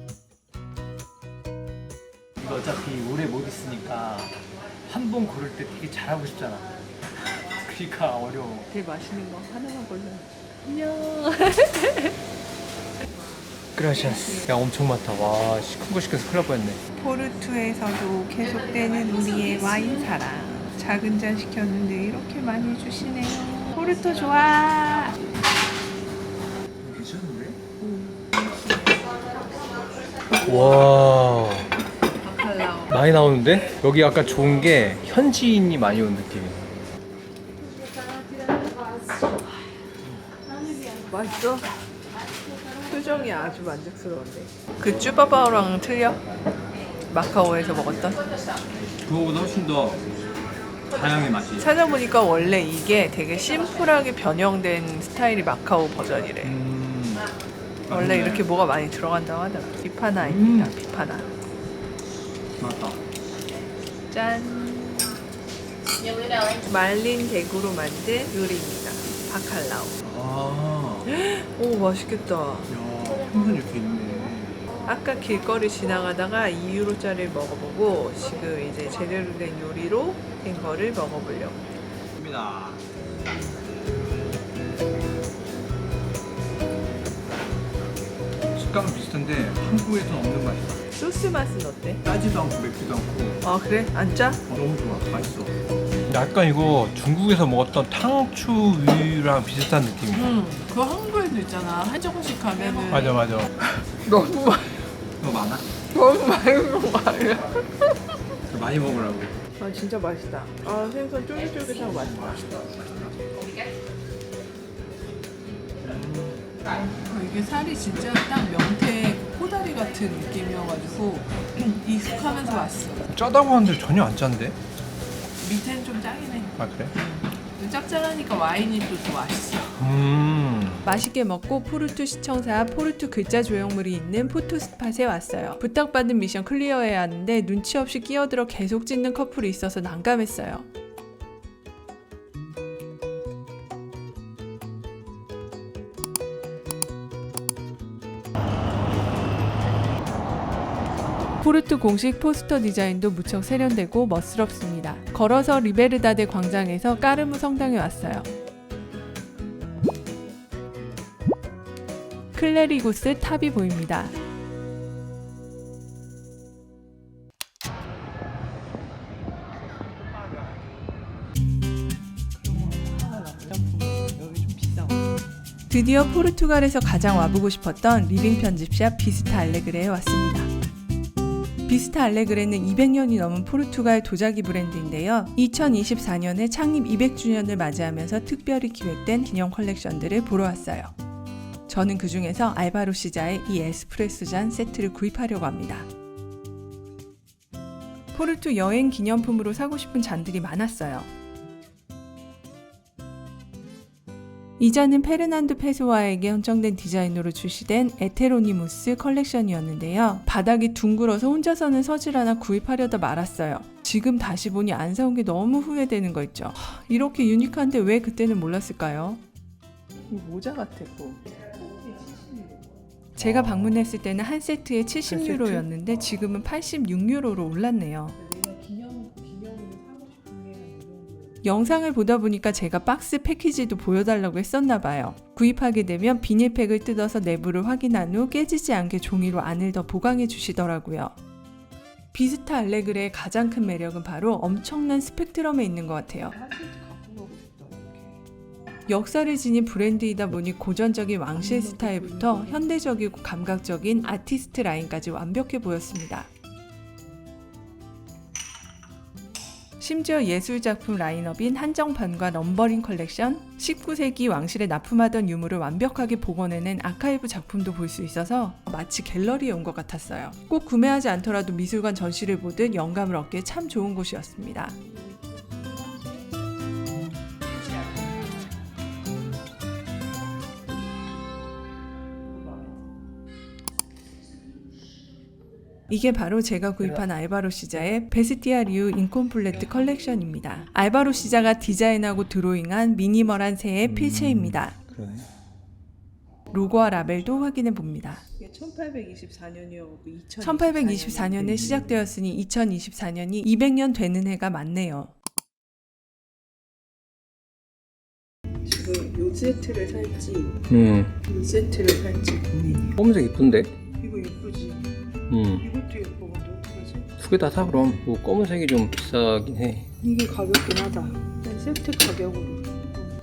어차피 오래 못 있으니까 한 번 고를 때 되게 잘하고 싶잖아. 그러니까 어려워. 되게 맛있는 거 하나만 골라. 안녕. 그라시아스. 야 엄청 많다. 와, 큰 거 시켜서 큰일 날 뻔했네. 포르투에서도 계속되는 우리의 와인 사랑. 작은 잔 시켰는데 이렇게 많이 주시네요. 포르투 좋아. 괜찮은데? 와, 바칼라오. 많이 나오는데? 여기 약간 좋은 게 현지인이 많이 온 느낌이야. 맛있어? 표정이 아주 만족스러운데. 그 쭈바바오랑 틀려? 마카오에서 먹었던? 그거보다 훨씬 더 다양해 맛이. 찾아보니까 원래 이게 되게 심플하게 변형된 스타일이 마카오 버전이래. 원래 이렇게 뭐가 많이 들어간다고 하더라. 비파나입니다. 비파나. 맞다. 짠. 말린 대구로 만든 요리입니다. 바칼라오. 아, 오, 맛있겠다. 야, 생선 이렇게 있네. 아까 길거리 지나가다가 2유로짜리를 먹어보고 지금 이제 제대로 된 요리로 된 거를 먹어보려고. 입니다. 식감은 비슷한데 한국에서는 없는 맛이다. 소스 맛은 어때? 짜지도 않고 맵지도 않고 아 그래? 안 짜? 너무 좋아. 맛있어. 약간 이거 중국에서 먹었던 탕추위랑 비슷한 느낌이야. 그거 한국에도 있잖아. 한정식 가면은 맞아. 너무 너 많아? 너무 맛있는 거 아니야? 많이 먹으라고. 아 진짜 맛있다. 아 생선 쫄깃쫄깃하고 맛있다. 이게 살이 진짜 딱 명태 코다리 같은 느낌이어가지고 익숙하면서 맛있어. 짜다고 하는데 전혀 안 짠데? 밑에는 좀 짜긴 해. 아 그래? 짭짤하니까 와인이 또 더 맛있어. 맛있게 먹고 포르투 시청사 포르투 글자 조형물이 있는 포토스팟에 왔어요. 부탁받은 미션 클리어해야 하는데 눈치 없이 끼어들어 계속 찍는 커플이 있어서 난감했어요. 포르투 공식 포스터 디자인도 무척 세련되고 멋스럽습니다. 걸어서 리베르다데 광장에서 까르무 성당에 왔어요. 클레리고스 탑이 보입니다. 드디어 포르투갈에서 가장 와보고 싶었던 리빙 편집샵 비스타 알레그레에 왔습니다. 비스타 알레그레는 200년이 넘은 포르투갈 도자기 브랜드인데요. 2024년에 창립 200주년을 맞이하면서 특별히 기획된 기념 컬렉션들을 보러 왔어요. 저는 그 중에서 알바로 시자의 이 에스프레소 잔 세트를 구입하려고 합니다. 포르투 여행 기념품으로 사고 싶은 잔들이 많았어요. 이 잔은 페르난도 페소아에게 헌정된 디자인으로 출시된 에테로니무스 컬렉션이었는데요. 바닥이 둥글어서 혼자서는 서질 않아 구입하려다 말았어요. 지금 다시 보니 안 사온 게 너무 후회되는 거 있죠. 이렇게 유니크한데 왜 그때는 몰랐을까요? 이 모자 같아 또. 제가 방문했을 때는 한 세트에 70유로였는데 지금은 86유로로 올랐네요. 영상을 보다 보니까 제가 박스 패키지도 보여달라고 했었나 봐요. 구입하게 되면 비닐팩을 뜯어서 내부를 확인한 후 깨지지 않게 종이로 안을 더 보강해 주시더라고요. 비스타 알레그레의 가장 큰 매력은 바로 엄청난 스펙트럼에 있는 것 같아요. 역사를 지닌 브랜드이다 보니 고전적인 왕실 스타일부터 현대적이고 감각적인 아티스트 라인까지 완벽해 보였습니다. 심지어 예술작품 라인업인 한정판과 넘버링 컬렉션, 19세기 왕실에 납품하던 유물을 완벽하게 복원해낸 아카이브 작품도 볼 수 있어서 마치 갤러리에 온 것 같았어요. 꼭 구매하지 않더라도 미술관 전시를 보듯 영감을 얻기에 참 좋은 곳이었습니다. 이게 바로 제가 구입한 알바로 시자의 베스티아리우 인콤플레트 컬렉션입니다. 알바로 시자가 디자인하고 드로잉한 미니멀한 새의 필체입니다. 그러네. 로고와 라벨도 확인해 봅니다. 이게 1824년이었고 1824년에 시작되었으니 2024년이 200년 되는 해가 맞네요. 지금 요 세트를 살지 이 세트를 살지 고민이에요. 검은색 이쁜데? 이거 예쁘지? 이것도 예뻐. 근데 어떡하지? 두 개 다 사 그럼. 뭐 검은색이 좀 비싸긴 해. 이게 가볍긴 하다. 일단 세트 가격으로.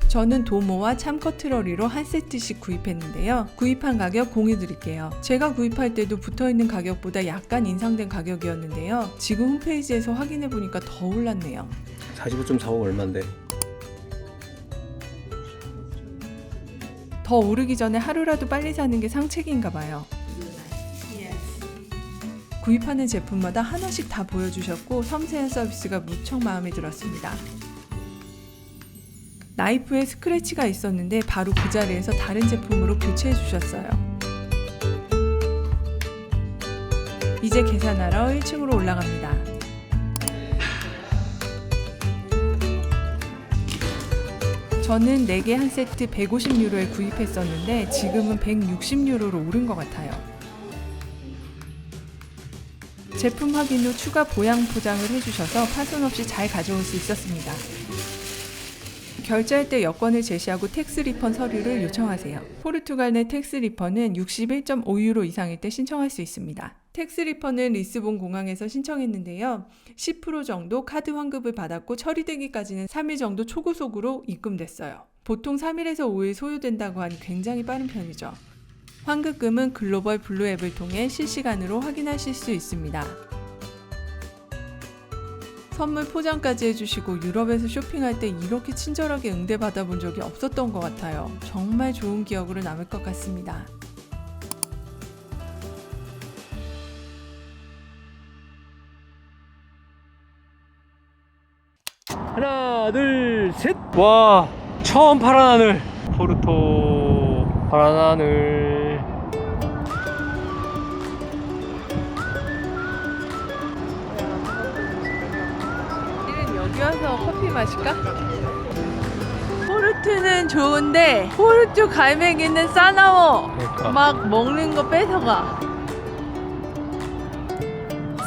저는 도모와 참 커트러리로 한 세트씩 구입했는데요. 구입한 가격 공유 드릴게요. 제가 구입할 때도 붙어있는 가격보다 약간 인상된 가격이었는데요. 지금 홈페이지에서 확인해 보니까 더 올랐네요. 45.45 얼만데? 더 오르기 전에 하루라도 빨리 사는 게 상책인가 봐요. 구입하는 제품마다 하나씩 다 보여주셨고 섬세한 서비스가 무척 마음에 들었습니다. 나이프에 스크래치가 있었는데 바로 그 자리에서 다른 제품으로 교체해 주셨어요. 이제 계산하러 1층으로 올라갑니다. 저는 4개 한 세트 150유로에 구입했었는데 지금은 160유로로 오른 것 같아요. 제품 확인 후 추가 보양 포장을 해주셔서 파손 없이 잘 가져올 수 있었습니다. 결제할 때 여권을 제시하고 텍스 리펀 서류를 요청하세요. 포르투갈 내 텍스 리펀은 61.5유로 이상일 때 신청할 수 있습니다. 텍스 리펀은 리스본 공항에서 신청했는데요. 10% 정도 카드 환급을 받았고 처리되기까지는 3일 정도 초고속으로 입금됐어요. 보통 3일에서 5일 소요된다고 하니 굉장히 빠른 편이죠. 환급금은 글로벌 블루 앱을 통해 실시간으로 확인하실 수 있습니다. 선물 포장까지 해주시고 유럽에서 쇼핑할 때 이렇게 친절하게 응대받아 본 적이 없었던 것 같아요. 정말 좋은 기억으로 남을 것 같습니다. 하나 둘 셋! 와 처음 파란 하늘. 포르토 파란 하늘. 우리는 여기 와서 커피 마실까? 포르투는 좋은데 포르투 갈매기는 싸나워. 그러니까. 막 먹는 거 뺏어가.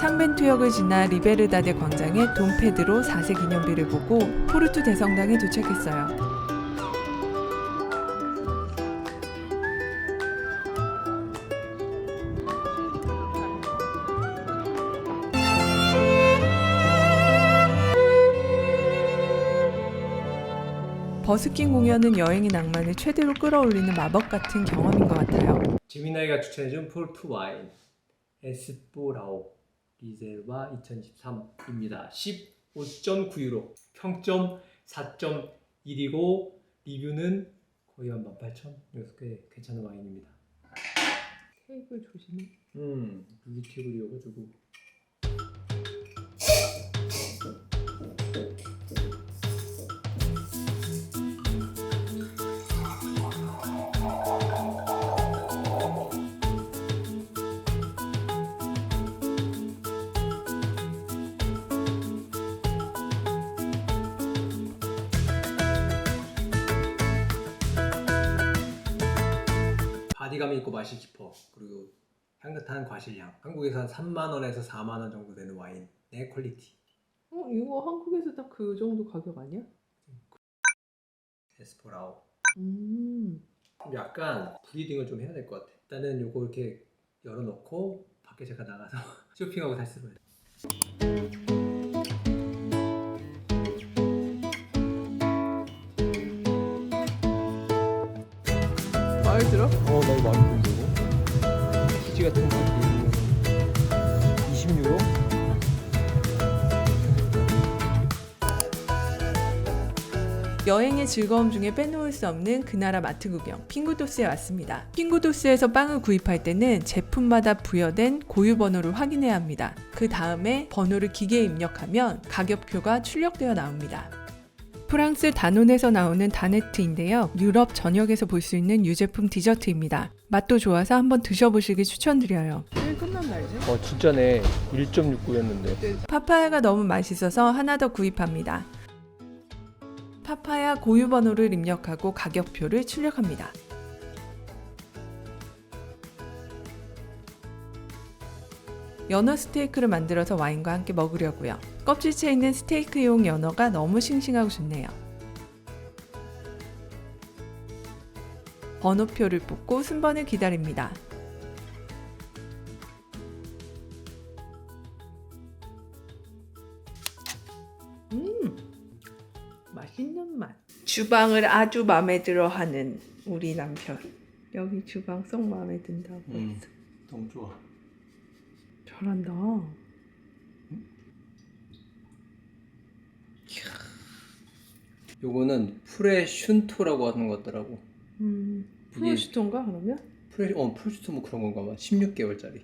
상벤투역을 지나 리베르다데 광장의 돈페드로 4세 기념비를 보고 포르투 대성당에 도착했어요. 버스킹 공연은 여행의 낭만을 최대로 끌어올리는 마법 같은 경험인 것 같아요. 지미나이가 추천해준 포르투 와인 에스포라오 리제르바 2023입니다. 15.9유로, 평점 4.1이고 리뷰는 거의 한 18,000? 그래서 꽤 괜찮은 와인입니다. 테이블 조심해. 루비 테이블이어가지고. 바디감이 있고 맛이 깊어. 그리고 향긋한 과실향. 한국에서 한 3만원에서 4만원 정도 되는 와인의 퀄리티. 이거 한국에서 딱 그 정도 가격 아니야? 에스포라오. 약간 브리딩을 좀 해야 될 것 같아. 일단은 요거 이렇게 열어놓고 밖에 제가 나가서 쇼핑하고 다시 들어야 돼. 마음에 들어? 나 이거 마음에 드는데. 키즈 같은 거 20유로? 여행의 즐거움 중에 빼놓을 수 없는 그 나라 마트 구경, 핑구도스에 왔습니다. 핑구도스에서 빵을 구입할 때는 제품마다 부여된 고유 번호를 확인해야 합니다. 그 다음에 번호를 기계에 입력하면 가격표가 출력되어 나옵니다. 프랑스 다논에서 나오는 다네트인데요. 유럽 전역에서 볼 수 있는 유제품 디저트입니다. 맛도 좋아서 한번 드셔보시길 추천드려요. 일 끝난 날이지? 진짜네. 1.69였는데. 파파야가 너무 맛있어서 하나 더 구입합니다. 파파야 고유 번호를 입력하고 가격표를 출력합니다. 연어 스테이크를 만들어서 와인과 함께 먹으려고요. 껍질째 있는 스테이크용 연어가 너무 싱싱하고 좋네요. 번호표를 뽑고 순번을 기다립니다. 맛있는 맛. 주방을 아주 마음에 들어하는 우리 남편. 여기 주방 쏙 마음에 든다고 했어. 너무 좋아. 잘한다. 요거는 프레슌토라고 하는 것 같더라고. 프로슈토인가 그러면? 프레슈토 뭐 그런 건가 봐. 16개월짜리.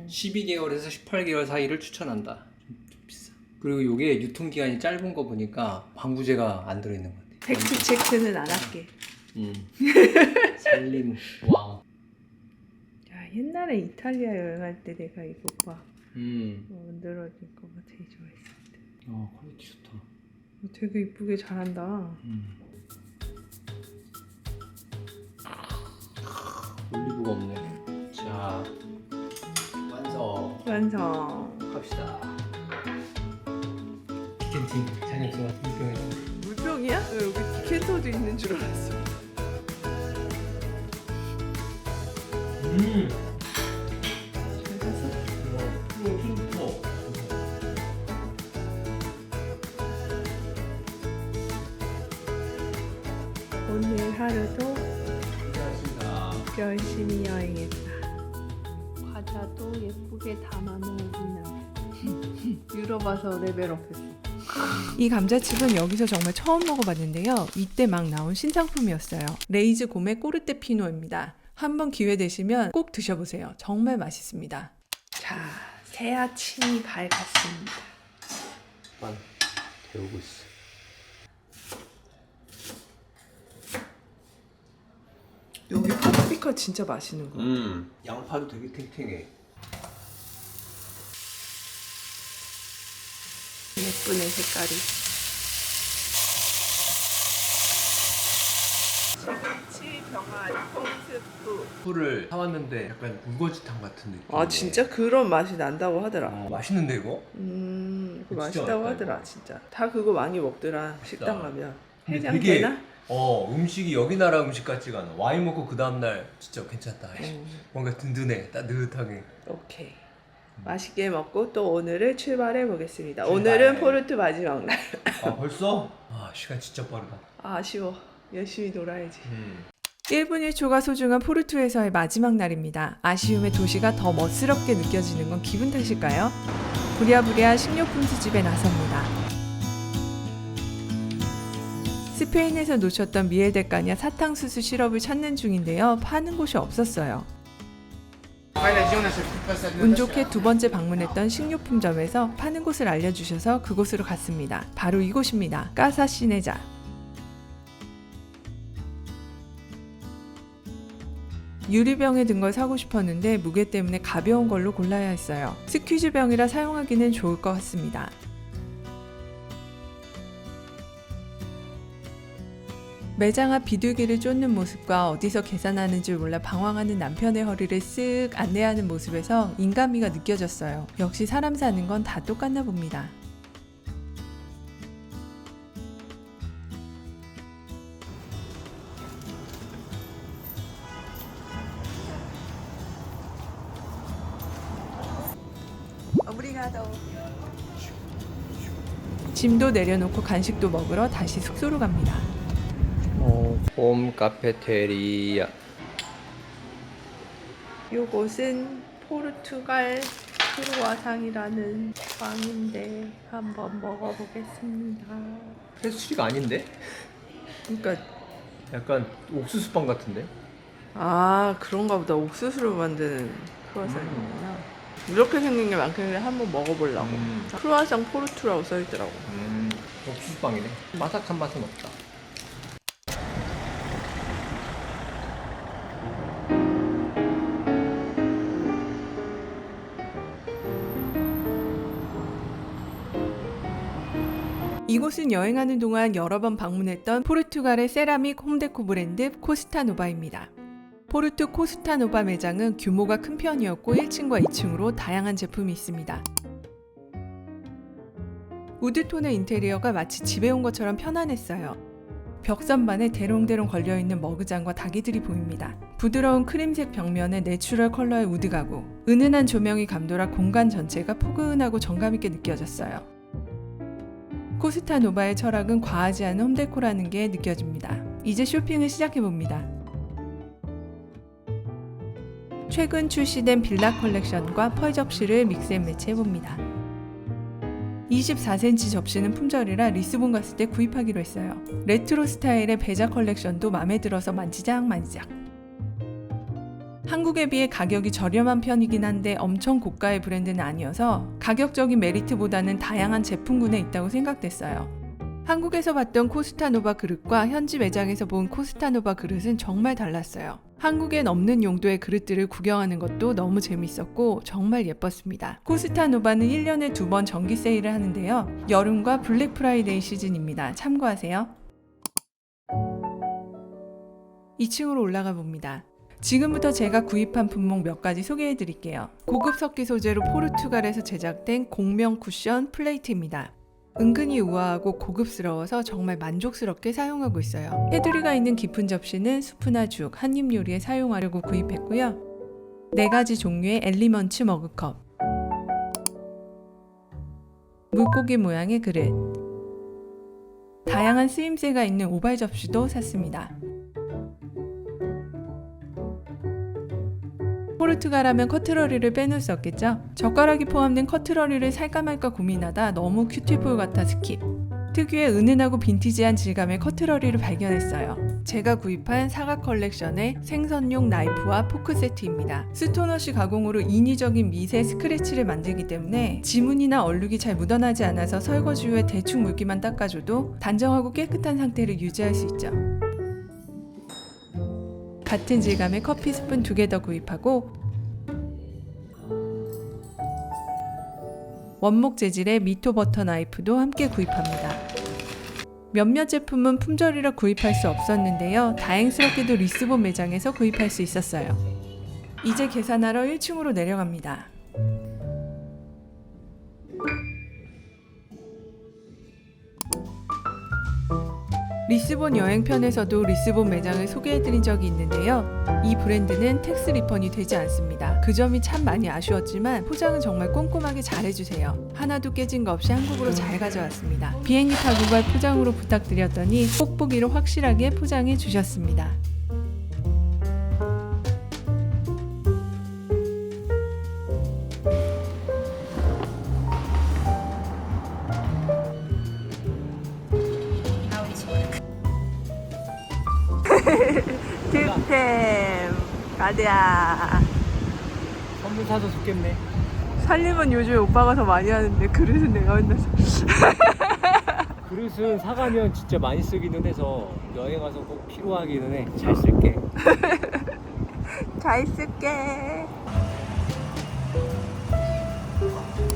12개월에서 18개월 사이를 추천한다. 좀 비싸. 그리고 요게 유통기한이 짧은 거 보니까 방부제가 안 들어있는 것 같아. 팩트 체크는 안 할게. 살림 왕. 야, 옛날에 이탈리아 여행할 때 내가 이거 봐. 음. 만들어진 거가 되게 좋아했었는데. 퀄리티 좋다. 되게 이쁘게 잘한다. 올리브가 없네. 자, 완성. 완성. 갑시다. 캔틴 자녀들과 물병에. 물병이야? 여기 디켄터도 있는 줄 알았어. 잘 샀어? 프로슌토. 오늘 하루도 고맙습니다. 열심히 여행했다. 과자도 예쁘게 담아놓은 우리 남편. 유럽 와서 레벨업했어. 이 감자칩은 여기서 정말 처음 먹어봤는데요. 이때 막 나온 신상품이었어요. 레이즈 곰의 꼬르테 피노입니다. 한번 기회 되시면 꼭 드셔보세요. 정말 맛있습니다. 자, 새 아침이 밝았습니다. 만 데우고 있어. 여기 파프리카 진짜 맛있는 거. 양파도 되게 탱탱해. 예쁘네 색깔이. 시금치 병아리 콩스프. 풀을 사왔는데 약간 우거지탕 같은 느낌. 아 진짜 그런 맛이 난다고 하더라. 맛있는데 이거? 그 진짜 맛있다고 맛있다, 하더라 이거. 진짜. 다 그거 많이 먹더라 식당 가면. 근데 해장 되게 되나? 음식이 여기 나라 음식 같지가 않아. 와인 먹고 그 다음날 진짜 괜찮다. 뭔가 든든해, 따뜻하게. 오케이. 맛있게 먹고 또 오늘을 출발해 보겠습니다. 출발. 오늘은 포르투 마지막 날. 아 벌써? 아 시간 진짜 빠르다. 아쉬워. 열심히 놀아야지. 1분 1초가 소중한 포르투에서의 마지막 날입니다. 아쉬움의 도시가 더 멋스럽게 느껴지는 건 기분 탓일까요? 부랴부랴 식료품 수집에 나섭니다. 스페인에서 놓쳤던 미엘데까냐 사탕수수 시럽을 찾는 중인데요. 파는 곳이 없었어요. 운 좋게 두 번째 방문했던 식료품점에서 파는 곳을 알려주셔서 그곳으로 갔습니다. 바로 이곳입니다. 까사 시네자. 유리병에 든 걸 사고 싶었는데 무게 때문에 가벼운 걸로 골라야 했어요. 스퀴즈병이라 사용하기는 좋을 것 같습니다. 매장 앞 비둘기를 쫓는 모습과 어디서 계산하는 줄 몰라 방황하는 남편의 허리를 쓱 안내하는 모습에서 인간미가 느껴졌어요. 역시 사람 사는 건 다 똑같나 봅니다. 짐도 내려놓고 간식도 먹으러 다시 숙소로 갑니다. 홈 카페테리아. 요곳은 포르투갈 크루아상이라는 빵인데 한번 먹어보겠습니다. 페스츄리가 아닌데? 그러니까 약간 옥수수빵 같은데? 아 그런가 보다. 옥수수로 만드는 크루아상이구나. 이렇게 생긴 게 많길래 한번 먹어보려고. 크루아상 포르투라고 써있더라고. 옥수수빵이네. 바삭한 맛은 없다. 이곳은 여행하는 동안 여러 번 방문했던 포르투갈의 세라믹 홈데코 브랜드 코스타노바입니다. 포르투 코스타노바 매장은 규모가 큰 편이었고 1층과 2층으로 다양한 제품이 있습니다. 우드톤의 인테리어가 마치 집에 온 것처럼 편안했어요. 벽선반에 대롱대롱 걸려있는 머그잔과 다기들이 보입니다. 부드러운 크림색 벽면에 내추럴 컬러의 우드 가구, 은은한 조명이 감돌아 공간 전체가 포근하고 정감있게 느껴졌어요. 코스타노바의 철학은 과하지 않은 홈데코라는 게 느껴집니다. 이제 쇼핑을 시작해봅니다. 최근 출시된 빌라 컬렉션과 펄 접시를 믹스앤매치해봅니다. 24cm 접시는 품절이라 리스본 갔을 때 구입하기로 했어요. 레트로 스타일의 베자 컬렉션도 마음에 들어서 만지작. 한국에 비해 가격이 저렴한 편이긴 한데 엄청 고가의 브랜드는 아니어서 가격적인 메리트보다는 다양한 제품군에 있다고 생각됐어요. 한국에서 봤던 코스타노바 그릇과 현지 매장에서 본 코스타노바 그릇은 정말 달랐어요. 한국엔 없는 용도의 그릇들을 구경하는 것도 너무 재밌었고 정말 예뻤습니다. 코스타노바는 1년에 2번 정기 세일을 하는데요. 여름과 블랙 프라이데이 시즌입니다. 참고하세요. 2층으로 올라가 봅니다. 지금부터 제가 구입한 품목 몇 가지 소개해 드릴게요. 고급 석기 소재로 포르투갈에서 제작된 공명 쿠션 플레이트입니다. 은근히 우아하고 고급스러워서 정말 만족스럽게 사용하고 있어요. 테두리가 있는 깊은 접시는 수프나 죽, 한입 요리에 사용하려고 구입했고요. 4가지 종류의 엘리먼츠 머그컵, 물고기 모양의 그릇, 다양한 쓰임새가 있는 오발 접시도 샀습니다. 포르투갈 하면 커트러리를 빼놓을 수 없겠죠? 젓가락이 포함된 커트러리를 살까 말까 고민하다 너무 큐티풀 같아 스킵. 특유의 은은하고 빈티지한 질감의 커트러리를 발견했어요. 제가 구입한 사각 컬렉션의 생선용 나이프와 포크 세트입니다. 스톤워시 가공으로 인위적인 미세 스크래치를 만들기 때문에 지문이나 얼룩이 잘 묻어나지 않아서 설거지 후에 대충 물기만 닦아줘도 단정하고 깨끗한 상태를 유지할 수 있죠. 같은 질감의 커피 스푼 2개 더 구입하고 원목 재질의 미토 버터 나이프도 함께 구입합니다. 몇몇 제품은 품절이라 구입할 수 없었는데요. 다행스럽게도 리스본 매장에서 구입할 수 있었어요. 이제 계산하러 1층으로 내려갑니다. 리스본 여행편에서도 리스본 매장을 소개해드린 적이 있는데요. 이 브랜드는 텍스 리펀이 되지 않습니다. 그 점이 참 많이 아쉬웠지만 포장은 정말 꼼꼼하게 잘해주세요. 하나도 깨진 거 없이 한국으로 잘 가져왔습니다. 비행기 타고 갈 포장으로 부탁드렸더니 뽁뽁이로 확실하게 포장해 주셨습니다. 득템 가드야. 선물 사서 좋겠네. 살림은 요즘 오빠가 더 많이 하는데 그릇은 내가 맨날 사. 그릇은 사가면 진짜 많이 쓰기는 해서 여행 와서 꼭 필요하기는 해. 잘 쓸게. 잘 쓸게.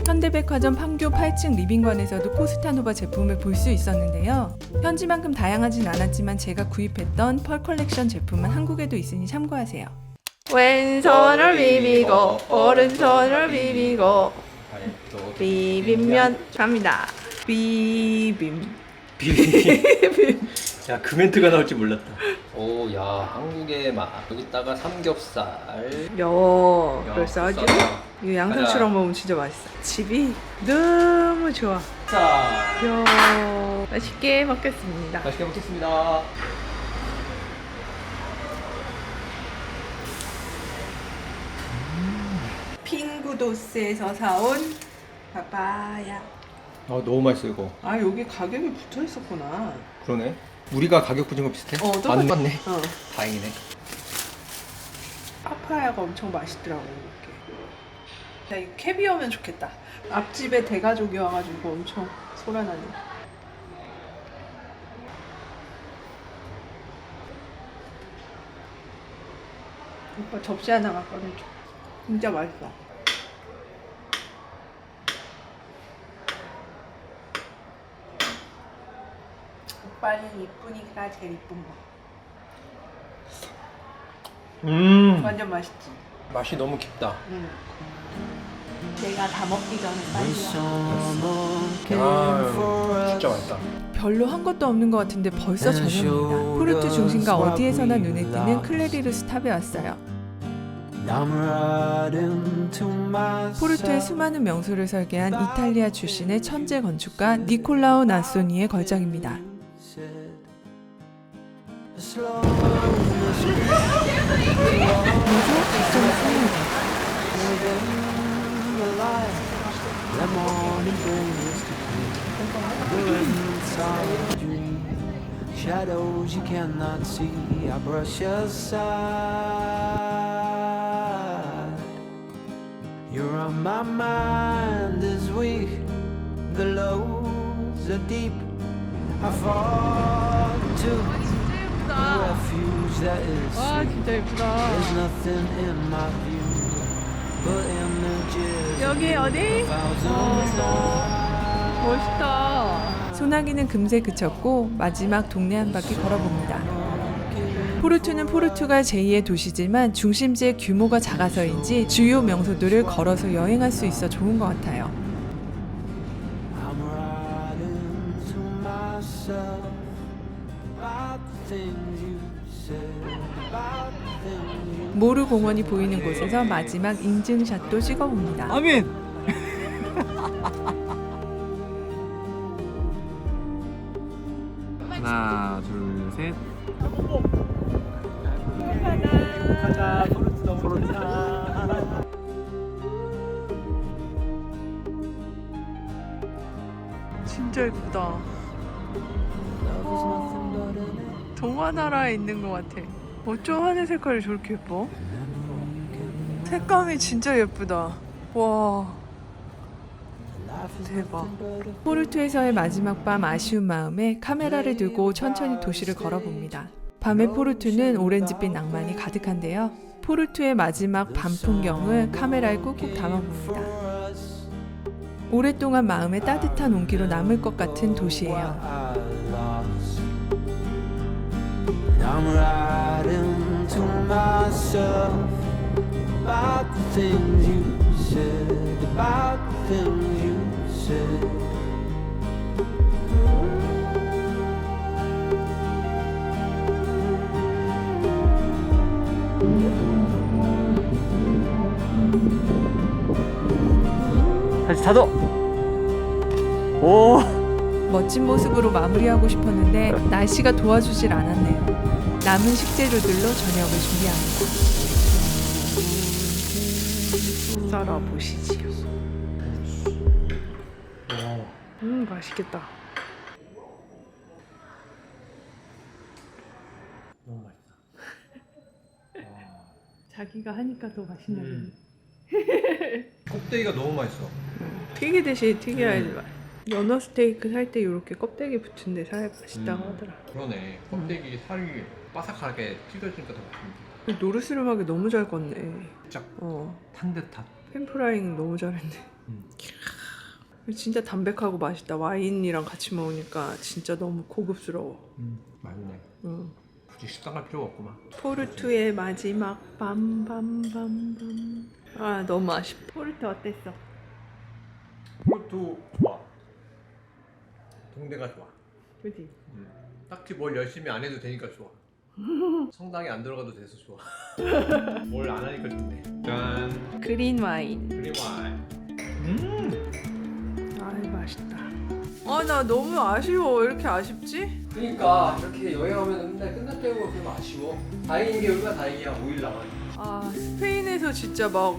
현대백화점 판교 8층 리빙관에서도 코스타노바 제품을 볼 수 있었는데요. 현지만큼 다양하진 않았지만 제가 구입했던 펄 컬렉션 제품은 한국에도 있으니 참고하세요. 왼손을 비비고 오른손을 비비고 비빔면 갑니다. 비빔. 야, 그 멘트가 나올 줄 몰랐다. 오, 야, 한국의 맛. 여기다가 삼겹살. 야, 그럴싸하지? 이거 양상추랑 먹으면 진짜 맛있어. 집이 너무 좋아. 자, 야, 맛있게 먹겠습니다. 맛있게 먹겠습니다. 핑구도스에서 사온 파파야. 아, 너무 맛있어 이거. 아, 여기 가격이 붙어 있었구나. 그러네. 우리가 가격 붙인 거 비슷해? 똑같네. 맞네. 어. 다행이네. 파파야가 엄청 맛있더라고 이렇게. 야, 이거 캐비어면 좋겠다. 앞집에 대가족이 와가지고 엄청 소란하네. 오빠 접시 하나만 꺼내줘. 진짜 맛있어. 오빠는 이쁘니까 제일 이쁜 거. 완전 맛있지? 맛이 너무 깊다. 내가 다 먹기 전에 빨리 진짜 맛있다. 별로 한 것도 없는 것 같은데 벌써 저녁입니다. 포르투 중심가 어디에서나 눈에 띄는 클레리루스 탑에 왔어요. 포르투의 수많은 명소를 설계한 이탈리아 출신의 천재 건축가 니콜라오 나소니의 걸작입니다. Shadows you cannot see, I brush aside. You're on my mind this week. The lows are deep. I fall to the refuge that is 와 sweet. 진짜 예쁘다. There's nothing in my view but images. 여기 어디? 멋있다. 소나기는 금세 그쳤고 마지막 동네 한 바퀴 걸어봅니다. 포르투는 포르투갈 제2의 도시지만 중심지의 규모가 작아서인지 주요 명소들을 걸어서 여행할 수 있어 좋은 것 같아요. I'm writing to myself about the things you said, about the things you 모르 공원이 보이는 곳에서 마지막 인증샷도 찍어봅니다. 아멘. 하나, 둘, 셋. 진짜 예쁘다. 동화 나라에 있는 것 같아. 어쩜 하늘 색깔이 저렇게 예뻐? 색감이 진짜 예쁘다. 와 대박. 포르투에서의 마지막 밤 아쉬운 마음에 카메라를 들고 천천히 도시를 걸어봅니다. 밤의 포르투는 오렌지빛 낭만이 가득한데요. 포르투의 마지막 밤 풍경을 카메라에 꾹꾹 담아봅니다. 오랫동안 마음에 따뜻한 온기로 남을 것 같은 도시예요. I lost. And I'm writing to myself about the things you said, about the things you said. 다시 자도. 오. 멋진 모습으로 마무리하고 싶었는데 날씨가 도와주질 않았네요. 남은 식재료들로 저녁을 준비합니다. 썰어 보시지요. 맛있겠다. 너무 맛있다. 자기가 하니까 더 맛있나 보네. 껍데기가 너무 맛있어. 튀기듯이 튀겨야지 맛. 연어 스테이크 살 때 이렇게 껍데기 붙은 데 사야 맛있다고 하더라. 그러네. 껍데기 살이 바삭하게 튀겨지니까 더 맛있네. 노르스름하게 너무 잘 껐네. 짝 어, 탄 듯한. 팬프라잉 너무 잘했네. 진짜 담백하고 맛있다. 와인이랑 같이 먹으니까 진짜 너무 고급스러워. 맛있네. 응. 굳이 식당 갈 필요가 없구만. 포르투의 마지막 밤밤밤밤. 아 너무 아쉽다. 포르투 어땠어? 그것도 좋아. 동네가 좋아. 그지? 딱히 뭘 열심히 안 해도 되니까 좋아. 성당에 안 들어가도 돼서 좋아. 뭘 안 하니까 좋네. 짠. 그린 와인. 그리와인. 아이 맛있다. 아 나 너무 아쉬워. 왜 이렇게 아쉽지? 그러니까 이렇게 여행하면 맨날 끝났다고 그러면 아쉬워. 다행인 게 얼마나 다행이야. 5일 남았. 아 스페인에서 진짜 막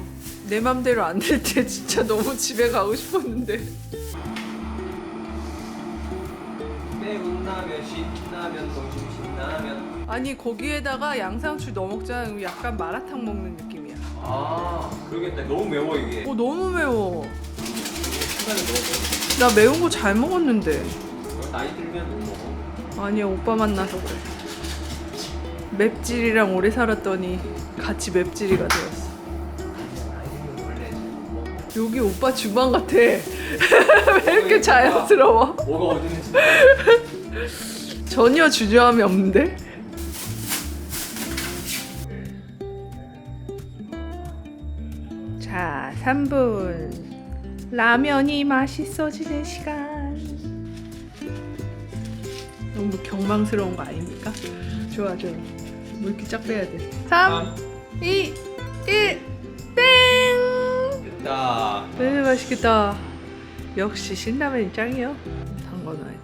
내 맘대로 안 될 때 진짜 너무 집에 가고 싶었는데. 매운 라면, 신라면, 동심 신라면. 아니 거기에다가 양상추 넣어 먹자면 약간 마라탕 먹는 느낌이야. 아, 그러겠다. 너무 매워 이게. 너무 매워. 시간을 먹어. 나 매운 거 잘 먹었는데. 나이 들면 못 먹어. 아니야 오빠 만나서 그래. 맵찔이랑 오래 살았더니 같이 맵찔이가 되었어. 여기 오빠 주방 같아. 왜 이렇게 자연스러워? 뭐가 어딨는지. 전혀 주저함이 없는데? 3분. 라면이 맛있어지는 시간. 너무 경망스러운 거 아닙니까? 좋아. 뭐 이렇게 쫙 빼야 돼. 3, 2, 1, 땡! 됐다. 네, 맛있겠다. 역시 신라면이 짱이요. 담궈 놔야 돼.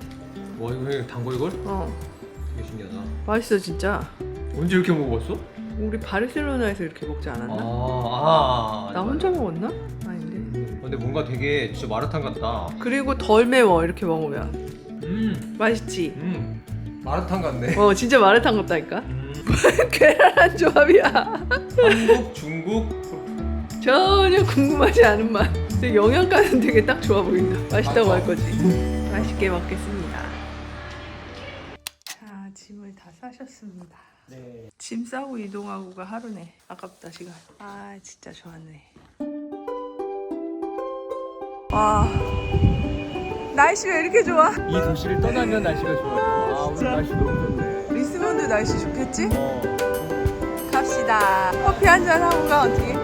뭐 이거 단거 이걸? 되게 신기하다. 맛있어 진짜. 언제 이렇게 먹었어? 우리 바르셀로나에서 이렇게 먹지 않았나? 아, 나 혼자 먹었나? 아닌데. 근데 뭔가 되게 진짜 마라탕 같다. 그리고 덜 매워 이렇게 먹으면. 맛있지? 마라탕 같네. 진짜 마라탕 같다니까. 괴랄한 조합이야. 한국, 중국. 전혀 궁금하지 않은 맛. 근데 영양가는 되게 딱 좋아 보인다. 맛있다고 할 거지. 맛있게 먹겠습니다. 자, 짐을 다 싸셨습니다. 네. 짐 싸고 이동하고가 하루네. 아깝다 시간. 아, 진짜 좋았네. 와, 날씨 왜 이렇게 좋아? 이 도시를 떠나면 날씨가 좋아. 오늘 날씨 너무 좋네. 리스본도 날씨 좋겠지? 갑시다. 커피 한잔 하고 가. 어떻게?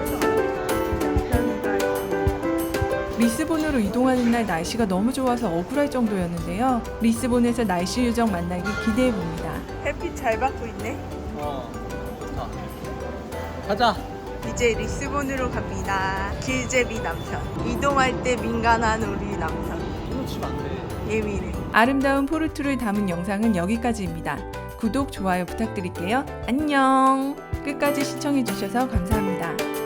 리스본으로 이동하는 날 날씨가 너무 좋아서 억울할 정도였는데요. 리스본에서 날씨 요정 만나기 기대해 봅니다. 햇빛 잘 받고 있네. 좋다. 가자. 이제 리스본으로 갑니다. 길제비 남편. 이동할 때 민감한 우리 남편. 놓치면 안 돼. 예민해. 아름다운 포르투를 담은 영상은 여기까지입니다. 구독, 좋아요 부탁드릴게요. 안녕. 끝까지 시청해 주셔서 감사합니다.